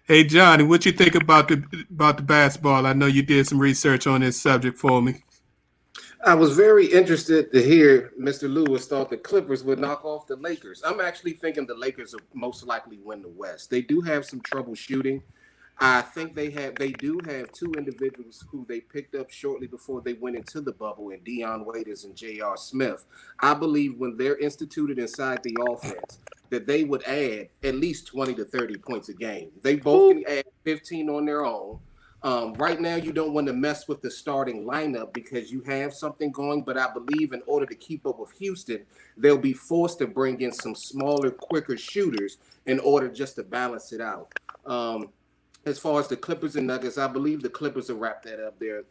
Hey, Johnny, what you think about the basketball? I know you did some research on this subject for me. I was very interested to hear Mr. Lewis thought the Clippers would knock off the Lakers. I'm actually thinking the Lakers will most likely win the West. They do have some trouble shooting. I think they do have two individuals who they picked up shortly before they went into the bubble, and Dion Waiters and J.R. Smith. I believe when they're instituted inside the offense, that they would add at least 20 to 30 points a game. They both can add 15 on their own. Right now, you don't want to mess with the starting lineup because you have something going, but I believe in order to keep up with Houston, they'll be forced to bring in some smaller, quicker shooters in order just to balance it out. As far as the Clippers and Nuggets, I believe the Clippers will wrap that up there.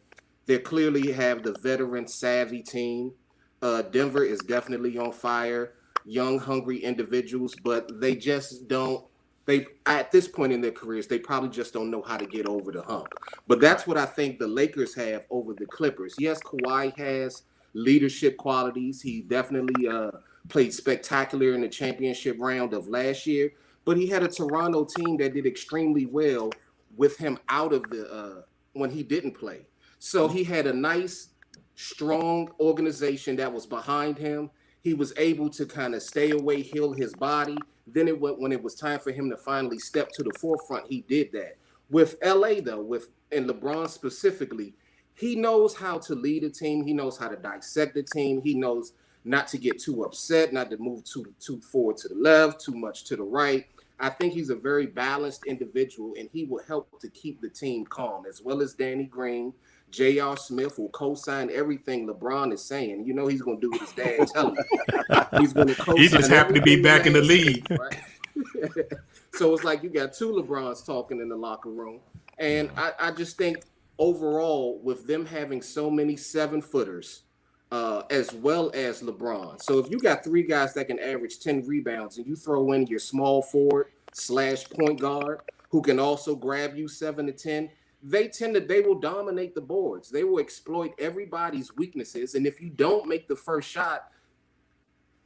They clearly have the veteran savvy team. Denver is definitely on fire. Young, hungry individuals, but they just don't. At this point in their careers, they probably just don't know how to get over the hump. But that's what I think the Lakers have over the Clippers. Yes, Kawhi has leadership qualities. He definitely played spectacular in the championship round of last year. But he had a Toronto team that did extremely well with him out of the when he didn't play. So he had a nice, strong organization that was behind him. He was able to kind of stay away, heal his body. Then when it was time for him to finally step to the forefront, he did that. With LA, though, and LeBron specifically, he knows how to lead a team. He knows how to dissect the team. He knows not to get too upset, not to move too forward to the left, too much to the right. I think he's a very balanced individual, and he will help to keep the team calm, as well as Danny Green. J.R. Smith will co-sign everything LeBron is saying. You know he's going to do what his dad tells him. He's going to co-sign. He just happened to be back in the league. Right? So it's like you got two LeBrons talking in the locker room. And I just think overall, with them having so many 7-footers, as well as LeBron. So if you got 3 guys that can average 10 rebounds and you throw in your small forward / point guard who can also grab you 7 to 10, they will dominate the boards. They will exploit everybody's weaknesses. And if you don't make the first shot,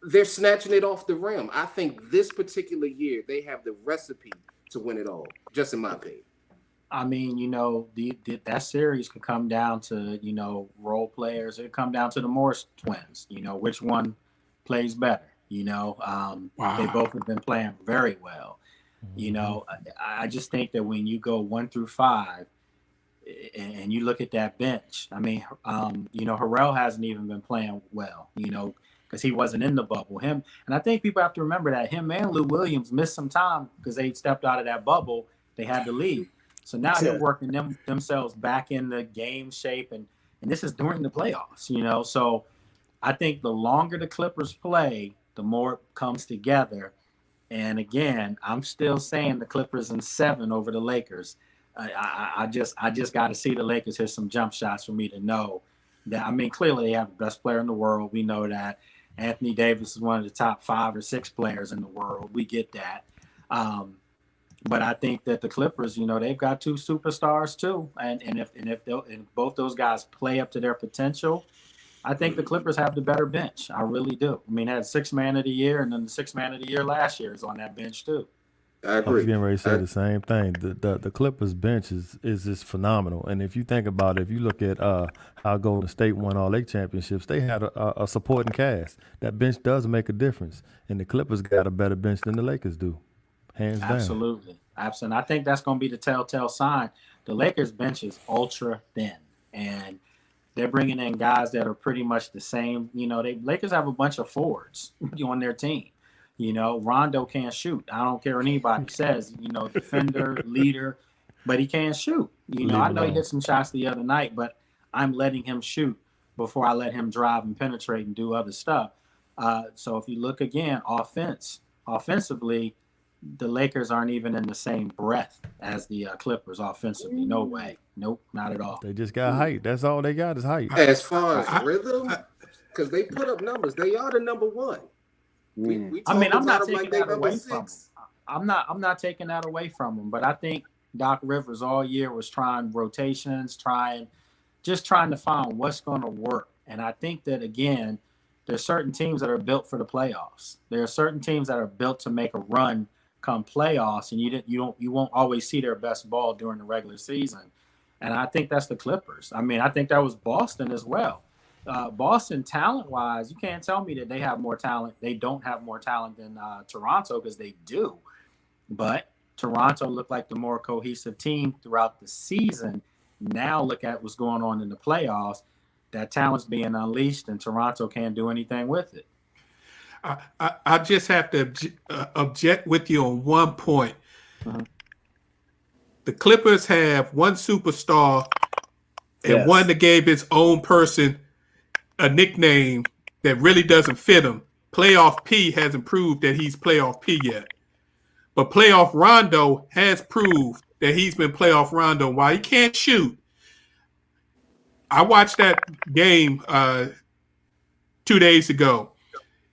they're snatching it off the rim. I think this particular year, they have the recipe to win it all, just in my opinion. I mean, that series could come down to, role players. It could come down to the Morris twins, which one plays better. Wow. They both have been playing very well. I just think that when you go 1 through 5 and you look at that bench, I mean, Harrell hasn't even been playing well, because he wasn't in the bubble. And I think people have to remember that him and Lou Williams missed some time because they stepped out of that bubble. They had to leave. So now they're working themselves back in the game shape, and this is during the playoffs, So I think the longer the Clippers play, the more it comes together. And again, I'm still saying the Clippers in 7 over the Lakers. I just got to see the Lakers hit some jump shots for me to know that. I mean, clearly they have the best player in the world. We know that. Anthony Davis is one of the top 5 or 6 players in the world. We get that. But I think that the Clippers, they've got 2 superstars too, and if both those guys play up to their potential, I think the Clippers have the better bench. I really do. I mean, they had 6th man of the year, and then the 6th man of the year last year is on that bench too. I agree. I was getting ready to say the same thing. The Clippers bench is just phenomenal. And if you think about it, if you look at how Golden State won all 8 championships, they had a supporting cast. That bench does make a difference, and the Clippers got a better bench than the Lakers do. Hands down. Absolutely. I think that's going to be the telltale sign. The Lakers bench is ultra thin, and they're bringing in guys that are pretty much the same. Lakers have a bunch of forwards on their team. Rondo can't shoot. I don't care what anybody says, defender, leader, but he can't shoot. I know he hit some shots the other night, but I'm letting him shoot before I let him drive and penetrate and do other stuff. So if you look again, offensively, the Lakers aren't even in the same breath as the Clippers offensively. No way. Nope, not at all. They just got height. That's all they got is height. As far as rhythm, because they put up numbers, they are the number 1. I'm not taking that away from them. I'm not taking that away from them. But I think Doc Rivers all year was trying rotations, trying to find what's going to work. And I think that again, there's certain teams that are built for the playoffs. There are certain teams that are built to make a run come playoffs, and you won't always see their best ball during the regular season. And I think that's the Clippers. I mean, I think that was Boston as well. Boston, talent-wise, you can't tell me that they have more talent. They don't have more talent than Toronto, because they do. But Toronto looked like the more cohesive team throughout the season. Now look at what's going on in the playoffs. That talent's being unleashed, and Toronto can't do anything with it. I just have to object with you on one point. The Clippers have one superstar and one that gave his own person a nickname that really doesn't fit him. Playoff P hasn't proved that he's Playoff P yet. But Playoff Rondo has proved that he's been Playoff Rondo. While he can't shoot, I watched that game 2 days ago.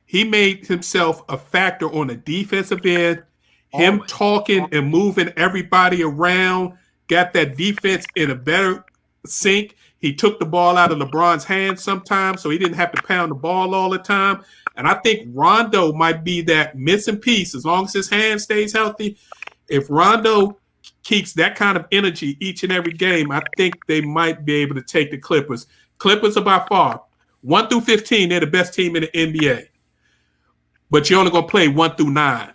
He made himself a factor on the defensive end. Him talking and moving everybody around got that defense in a better sync. He took the ball out of LeBron's hands sometimes, so he didn't have to pound the ball all the time. And I think Rondo might be that missing piece as long as his hand stays healthy. If Rondo keeps that kind of energy each and every game, I think they might be able to take the Clippers. Clippers are by far 1 through 15. They're the best team in the NBA. But you're only going to play 1 through 9.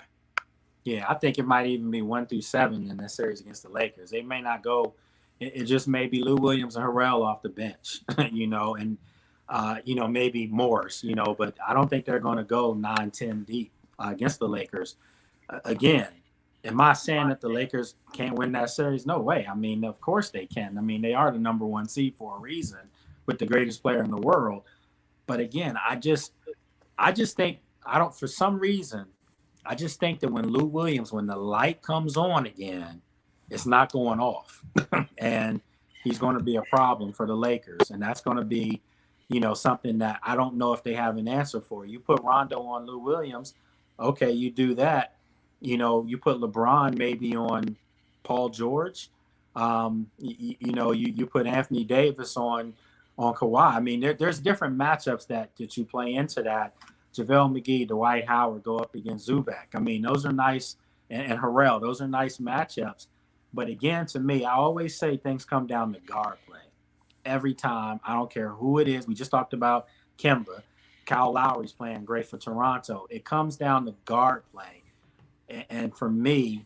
Yeah, I think it might even be 1 through 7 in that series against the Lakers. They may not go. It just may be Lou Williams and Harrell off the bench, and maybe Morris, but I don't think they're going to go 9-10 deep against the Lakers. Again, am I saying that the Lakers can't win that series? No way. I mean, of course they can. I mean, they are the number 1 seed for a reason with the greatest player in the world. But again, I just think, for some reason, I just think that when Lou Williams, when the light comes on again, it's not going off. And he's going to be a problem for the Lakers. And that's going to be, something that I don't know if they have an answer for. You put Rondo on Lou Williams. Okay, you do that. You put LeBron maybe on Paul George. You put Anthony Davis on Kawhi. I mean, there's different matchups that you play into that. JaVale McGee, Dwight Howard go up against Zubac. I mean, those are nice, and Harrell, those are nice matchups. But again, to me, I always say things come down to guard play. Every time, I don't care who it is. We just talked about Kemba. Kyle Lowry's playing great for Toronto. It comes down to guard play. And for me,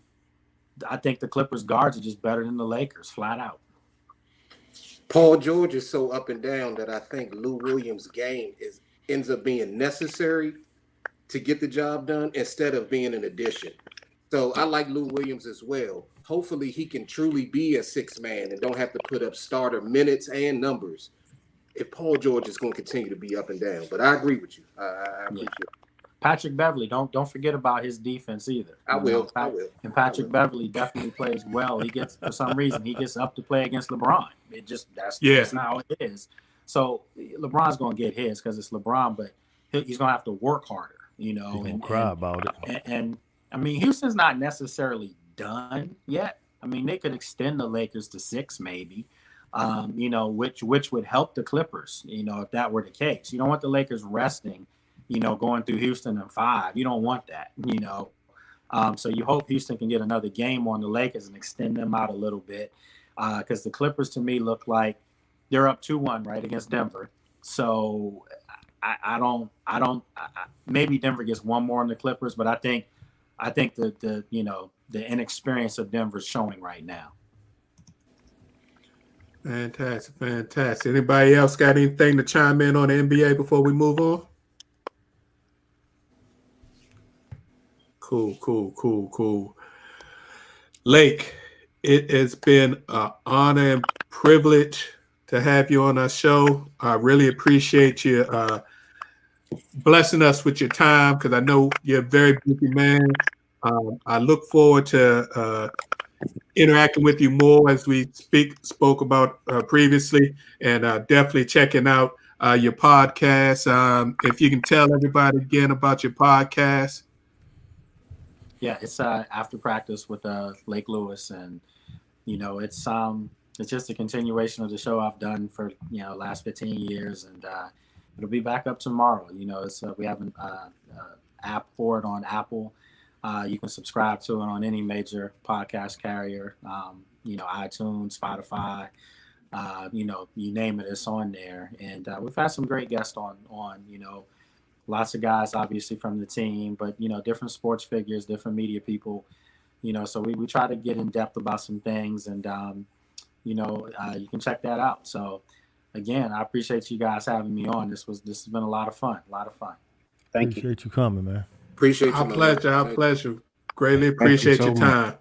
I think the Clippers guards are just better than the Lakers, flat out. Paul George is so up and down that I think Lou Williams' game ends up being necessary to get the job done instead of being an addition. So I like Lou Williams as well. Hopefully he can truly be a sixth man and don't have to put up starter minutes and numbers if Paul George is going to continue to be up and down. But I agree with you. I appreciate it. Patrick Beverley, don't forget about his defense either. I will. And Patrick Beverley definitely plays well. For some reason, he gets up to play against LeBron. That's not how it is. So LeBron's going to get his because it's LeBron, but he's going to have to work harder, and cry about it. And I mean, Houston's not necessarily done yet. I mean, they could extend the Lakers to 6 maybe, which would help the Clippers, if that were the case. You don't want the Lakers resting, going through Houston in 5. You don't want that, So you hope Houston can get another game on the Lakers and extend them out a little bit because the Clippers to me look like they're up 2-1 right against Denver. So I don't maybe Denver gets one more on the Clippers, but I think the inexperience of Denver's showing right now. Fantastic. Anybody else got anything to chime in on the NBA before we move on? Cool. Lake, it has been an honor and privilege to have you on our show. I really appreciate you blessing us with your time because I know you're a very busy man. I look forward to interacting with you more as we spoke about previously, and definitely checking out your podcast. If you can tell everybody again about your podcast. Yeah, it's After Practice with Lake Lewis, and it's just a continuation of the show I've done for last 15 years, and it'll be back up tomorrow. We have an app for it on Apple. You can subscribe to it on any major podcast carrier, iTunes, Spotify, you name it, it's on there. And we've had some great guests on, lots of guys, obviously, from the team, but, different sports figures, different media people, so we try to get in depth about some things, and, you can check that out. So, again, I appreciate you guys having me on. This has been a lot of fun. Thank you. Appreciate you coming, man. Appreciate you. Our pleasure. Greatly appreciate your time.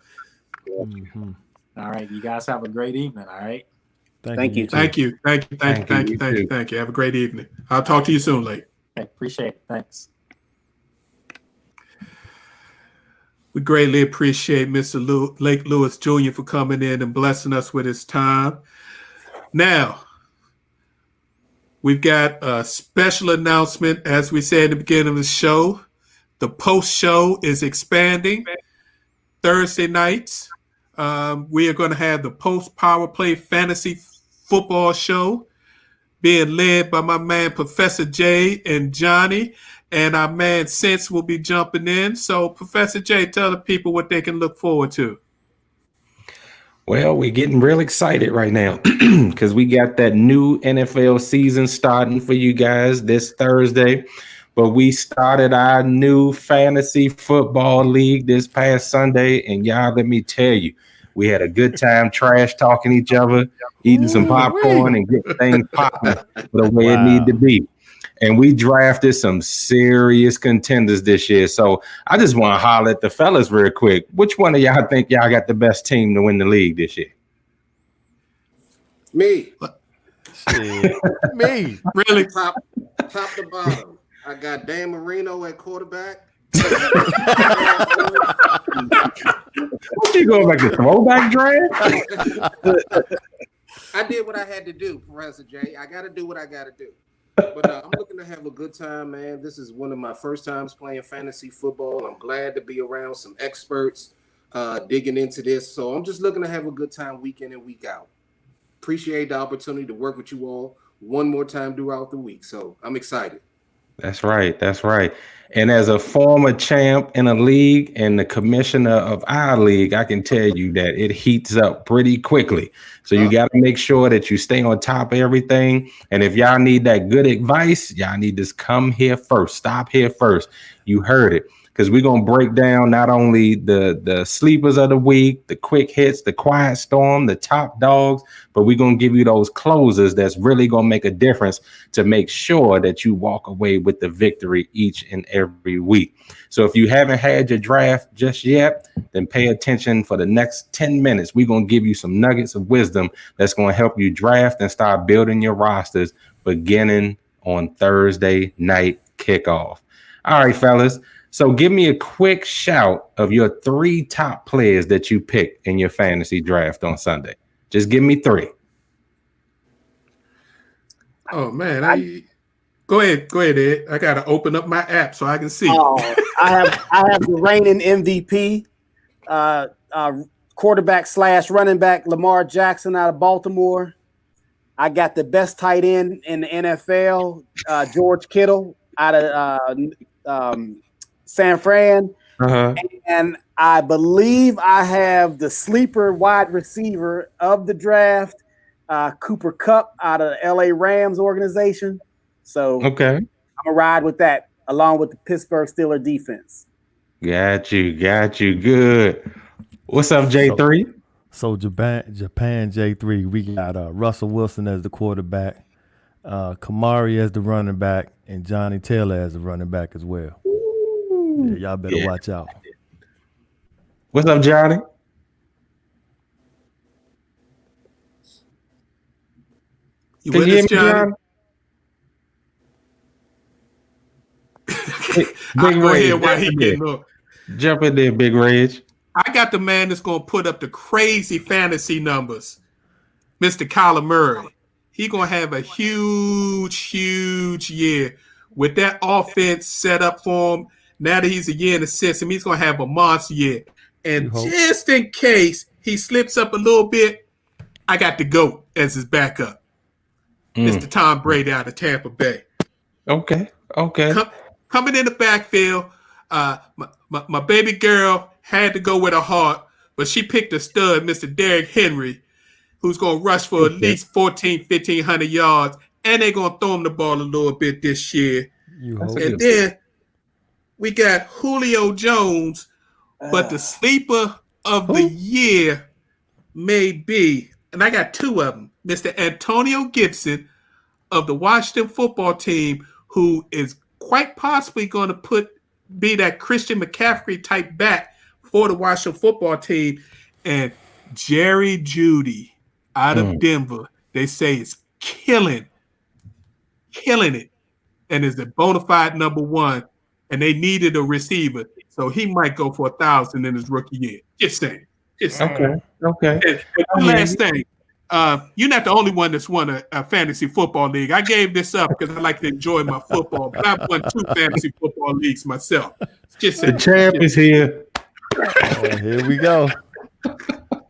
Mm-hmm. All right. You guys have a great evening. All right. Thank you. Thank you. Have a great evening. I'll talk to you soon, Lake. Okay, appreciate it. Thanks. We greatly appreciate Mr. Lake Lewis Jr. for coming in and blessing us with his time. Now, we've got a special announcement. As we said at the beginning of the show, the post show is expanding. Thursday nights, we are going to have the post power play fantasy football show being led by my man, Professor J and Johnny, and our man Sense will be jumping in. So, Professor J, tell the people what they can look forward to. Well, we're getting real excited right now because we got that new NFL season starting for you guys this Thursday. But we started our new fantasy football league this past Sunday. And y'all, let me tell you, we had a good time trash talking each other, eating some popcorn and getting things popping the way it needed to be. And we drafted some serious contenders this year. So I just want to holler at the fellas real quick. Which one of y'all think y'all got the best team to win the league this year? Me. Me. Really? Top to bottom. I got Dan Marino at quarterback. What you going back to throwback draft? I did what I had to do, Professor J. I got to do what I got to do. But I'm looking to have a good time, man. This is one of my first times playing fantasy football. I'm glad to be around some experts digging into this. So I'm just looking to have a good time week in and week out. Appreciate the opportunity to work with you all one more time throughout the week. So I'm excited. That's right. That's right. And as a former champ in a league and the commissioner of our league, I can tell you that it heats up pretty quickly. So you got to make sure that you stay on top of everything. And if y'all need that good advice, y'all need to come here first. Stop here first. You heard it. Because we're going to break down not only the sleepers of the week, the quick hits, the quiet storm, the top dogs, but we're going to give you those closers that's really going to make a difference to make sure that you walk away with the victory each and every week. So if you haven't had your draft just yet, then pay attention for the next 10 minutes. We're going to give you some nuggets of wisdom that's going to help you draft and start building your rosters beginning on Thursday night kickoff. All right, fellas. So give me a quick shout of your 3 top players that you picked in your fantasy draft on Sunday. Just give me 3. Oh man, go ahead, Ed. I gotta open up my app so I can see. I have the reigning MVP, quarterback / running back Lamar Jackson out of Baltimore. I got the best tight end in the NFL, George Kittle out of San Fran. And I believe I have the sleeper wide receiver of the draft, Cooper Kupp out of the LA Rams organization. So I'm going to ride with that along with the Pittsburgh Steelers defense. Got you. Good. What's up, J3? So Japan J3, we got Russell Wilson as the quarterback, Kamari as the running back, and Johnny Taylor as the running back as well. Yeah, y'all better watch out. What's up, Johnny? You with us, Johnny? Big Reg. Jump in there, Big Reg. I got the man that's going to put up the crazy fantasy numbers, Mr. Kyler Murray. He's going to have a huge year with that offense set up for him. Now that he's a year in the system, he's going to have a monster year. And just in case he slips up a little bit, I got the GOAT as his backup, Mr. Tom Brady out of Tampa Bay. Okay. Coming in the backfield, my baby girl had to go with her heart, but she picked a stud, Mr. Derrick Henry, who's going to rush for at least 1,500 yards, and they're going to throw him the ball a little bit this year. And then we got Julio Jones, but the sleeper of the year may be, and I got 2 of them, Mr. Antonio Gibson of the Washington football team, who is quite possibly going to be that Christian McCaffrey type back for the Washington football team, and Jerry Jeudy out of Denver. They say is killing it, and is the bona fide number 1. And they needed a receiver, so he might go for 1,000 in his rookie year. Just saying. Okay. And one last thing, you're not the only one that's won a fantasy football league. I gave this up because I like to enjoy my football, but I've won 2 fantasy football leagues myself. Just the champ is here. Here we go.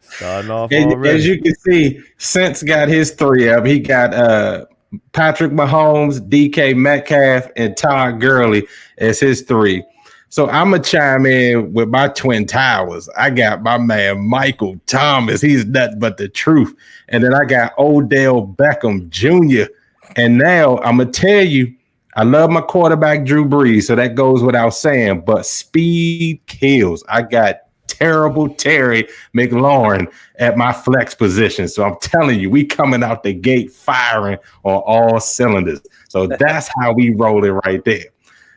Starting off already. As you can see, Sense got his 3 up. He got Patrick Mahomes, DK Metcalf, and Todd Gurley as his 3. So I'm going to chime in with my twin towers. I got my man Michael Thomas. He's nothing but the truth. And then I got Odell Beckham Jr. And now I'm going to tell you, I love my quarterback, Drew Brees, so that goes without saying, but speed kills. I got terrible Terry McLaurin at my flex position. So I'm telling you, we coming out the gate firing on all cylinders. So that's how we roll it right there.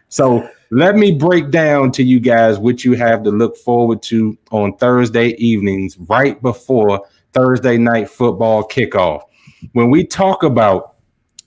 So let me break down to you guys what you have to look forward to on Thursday evenings, right before Thursday night football kickoff. When we talk about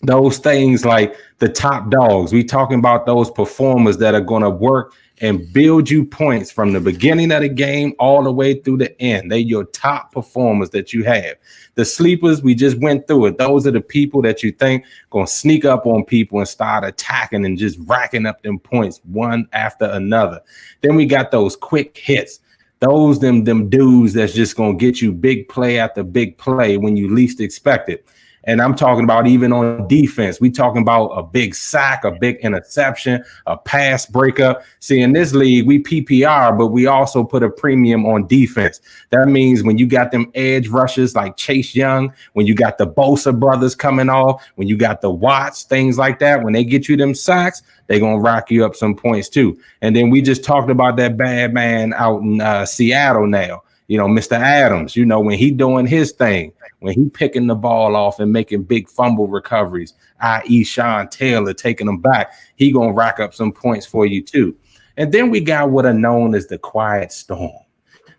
those things like the top dogs, we talking about those performers that are going to work and build you points from the beginning of the game all the way through the end. They're your top performers that you have. The sleepers, we just went through it. Those are the people that you think going to sneak up on people and start attacking and just racking up them points one after another. Then we got those quick hits. Those them dudes that's just going to get you big play after big play when you least expect it. And I'm talking about even on defense. We talking about a big sack, a big interception, a pass breakup. See, in this league, we PPR, but we also put a premium on defense. That means when you got them edge rushers like Chase Young, when you got the Bosa brothers coming off, when you got the Watts, things like that, when they get you them sacks, they're going to rack you up some points too. And then we just talked about that bad man out in Seattle now. You know, Mr. Adams, you know, when he doing his thing, when he picking the ball off and making big fumble recoveries, i.e. Sean Taylor taking them back, he going to rack up some points for you too. And then we got what are known as the quiet storm.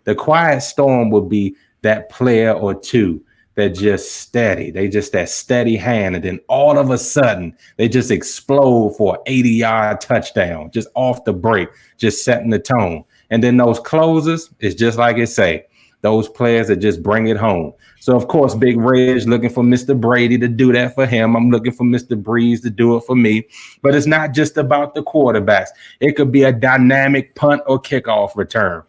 The quiet storm would be that player or two that just steady. They just that steady hand. And then all of a sudden, they just explode for an 80-yard touchdown, just off the break, just setting the tone. And then those closers, it's just like it say, those players that just bring it home. So, of course, Big Red's looking for Mr. Brady to do that for him. I'm looking for Mr. Breeze to do it for me. But it's not just about the quarterbacks. It could be a dynamic punt or kickoff return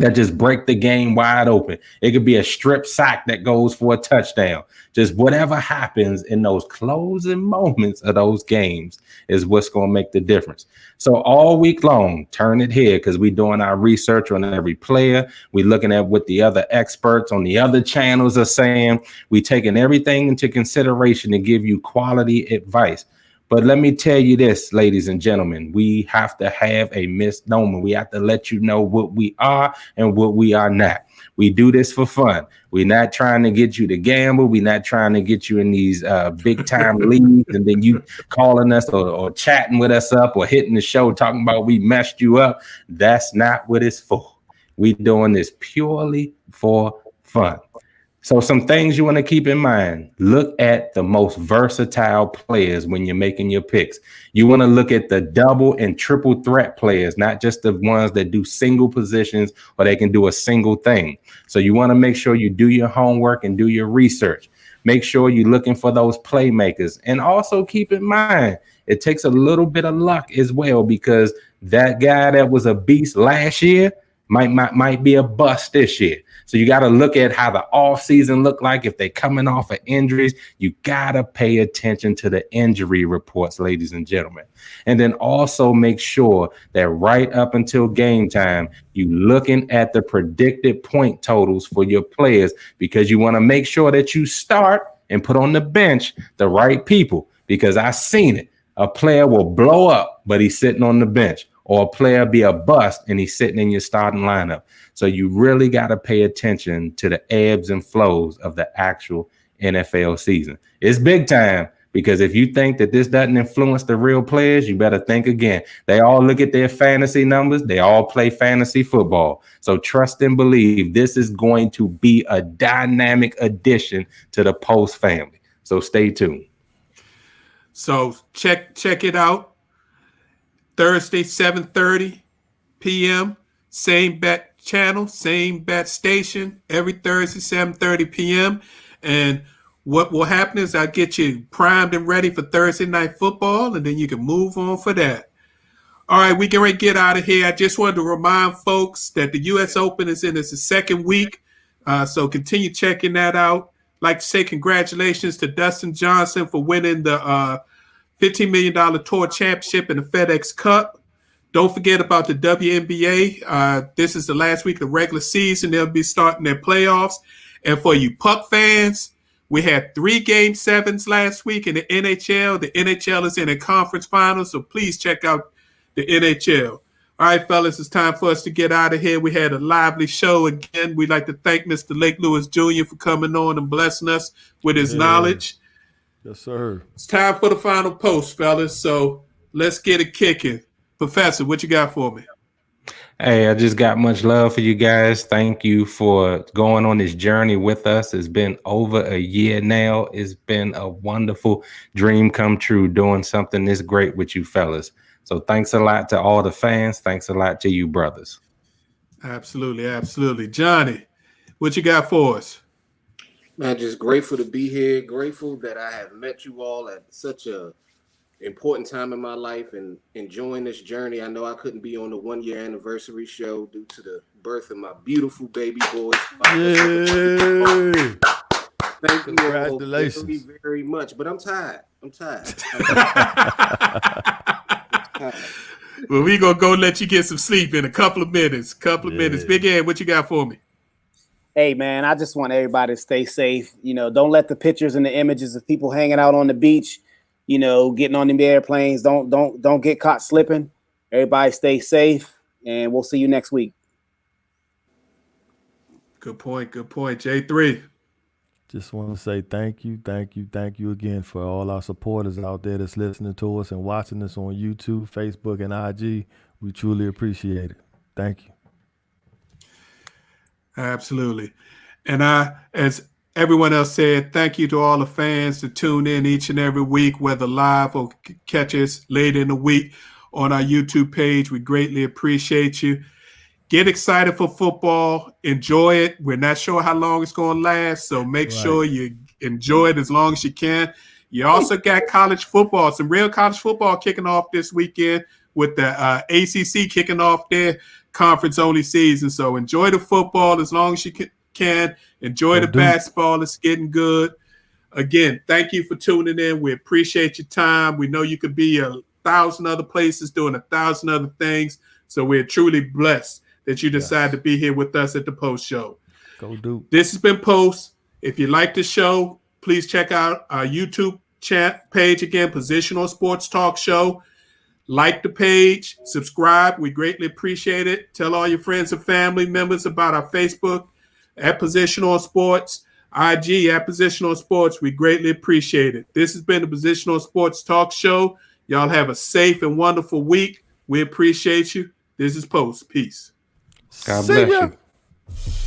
that just break the game wide open. It could be a strip sack that goes for a touchdown. Just whatever happens in those closing moments of those games is what's going to make the difference. So all week long, turn it here because we're doing our research on every player. We're looking at what the other experts on the other channels are saying. We're taking everything into consideration to give you quality advice. But let me tell you this, ladies and gentlemen, we have to have a misnomer. We have to let you know what we are and what we are not. We do this for fun. We're not trying to get you to gamble. We're not trying to get you in these big time leagues and then you calling us or chatting with us up or hitting the show talking about we messed you up. That's not what it's for. We're doing this purely for fun. So some things you want to keep in mind. Look at the most versatile players when you're making your picks. You want to look at the double and triple threat players, not just the ones that do single positions or they can do a single thing. So you want to make sure you do your homework and do your research. Make sure you're looking for those playmakers. And also keep in mind, it takes a little bit of luck as well because that guy that was a beast last year might be a bust this year. So you got to look at how the offseason look like. If they're coming off of injuries, you got to pay attention to the injury reports, ladies and gentlemen. And then also make sure that right up until game time, you looking at the predicted point totals for your players because you want to make sure that you start and put on the bench the right people because I seen it. A player will blow up, but he's sitting on the bench. Or a player be a bust and he's sitting in your starting lineup. So you really got to pay attention to the ebbs and flows of the actual NFL season. It's big time because if you think that this doesn't influence the real players, you better think again. They all look at their fantasy numbers. They all play fantasy football. So trust and believe this is going to be a dynamic addition to the Post family. So stay tuned. So check it out. Thursday, 7:30 p.m. Same bet channel, same bet station. Every Thursday, 7:30 p.m. And what will happen is I'll get you primed and ready for Thursday night football, and then you can move on for that. All right, we can get out of here. I just wanted to remind folks that the U.S. Open is in its second week, so continue checking that out. I'd like to say congratulations to Dustin Johnson for winning the $15 million tour championship in the FedEx Cup. Don't forget about the WNBA. This is the last week of the regular season. They'll be starting their playoffs. And for you Puck fans, we had 3 Game 7s last week in the NHL. The NHL is in a conference final, so please check out the NHL. All right, fellas, it's time for us to get out of here. We had a lively show again. We'd like to thank Mr. Lake Lewis Jr. for coming on and blessing us with his knowledge. Yes, sir. It's time for the final post, fellas. So let's get it kicking. Professor, what you got for me? Hey, I just got much love for you guys. Thank you for going on this journey with us. It's been over a year now. It's been a wonderful dream come true doing something this great with you fellas. So thanks a lot to all the fans. Thanks a lot to you, brothers. Absolutely. Johnny, what you got for us? Man, just grateful to be here. Grateful that I have met you all at such a important time in my life and enjoying this journey. I know I couldn't be on the 1-year anniversary show due to the birth of my beautiful baby boys. Yay! Thank you all Congratulations. very, very much. But I'm tired. Well, we're going to go let you get some sleep in a couple of minutes. Big Ed, what you got for me? Hey, man, I just want everybody to stay safe. Don't let the pictures and the images of people hanging out on the beach, getting on them airplanes. Don't get caught slipping. Everybody stay safe, and we'll see you next week. Good point. J3. Just want to say thank you again for all our supporters out there that's listening to us and watching us on YouTube, Facebook, and IG. We truly appreciate it. Thank you. Absolutely. And as everyone else said, thank you to all the fans that tune in each and every week, whether live or catch us later in the week on our YouTube page. We greatly appreciate you. Get excited for football. Enjoy it. We're not sure how long it's going to last, so make sure you enjoy it as long as you can. You also got college football, some real college football kicking off this weekend with the ACC kicking off their conference-only season. So enjoy the football as long as you can. Enjoy the basketball. It's getting good. Again, thank you for tuning in. We appreciate your time. We know you could be 1,000 other places doing 1,000 other things, so we're truly blessed that you decided to be here with us at the Post Show. Go Duke. This has been Post. If you like the show, please check out our YouTube page again, Positional Sports Talk Show. Like the page, subscribe. We greatly appreciate it. Tell all your friends and family members about our Facebook at Positional Sports, IG at Positional Sports. We greatly appreciate it. This has been the Positional Sports Talk Show. Y'all have a safe and wonderful week. We appreciate you. This is Post. Peace. God bless you.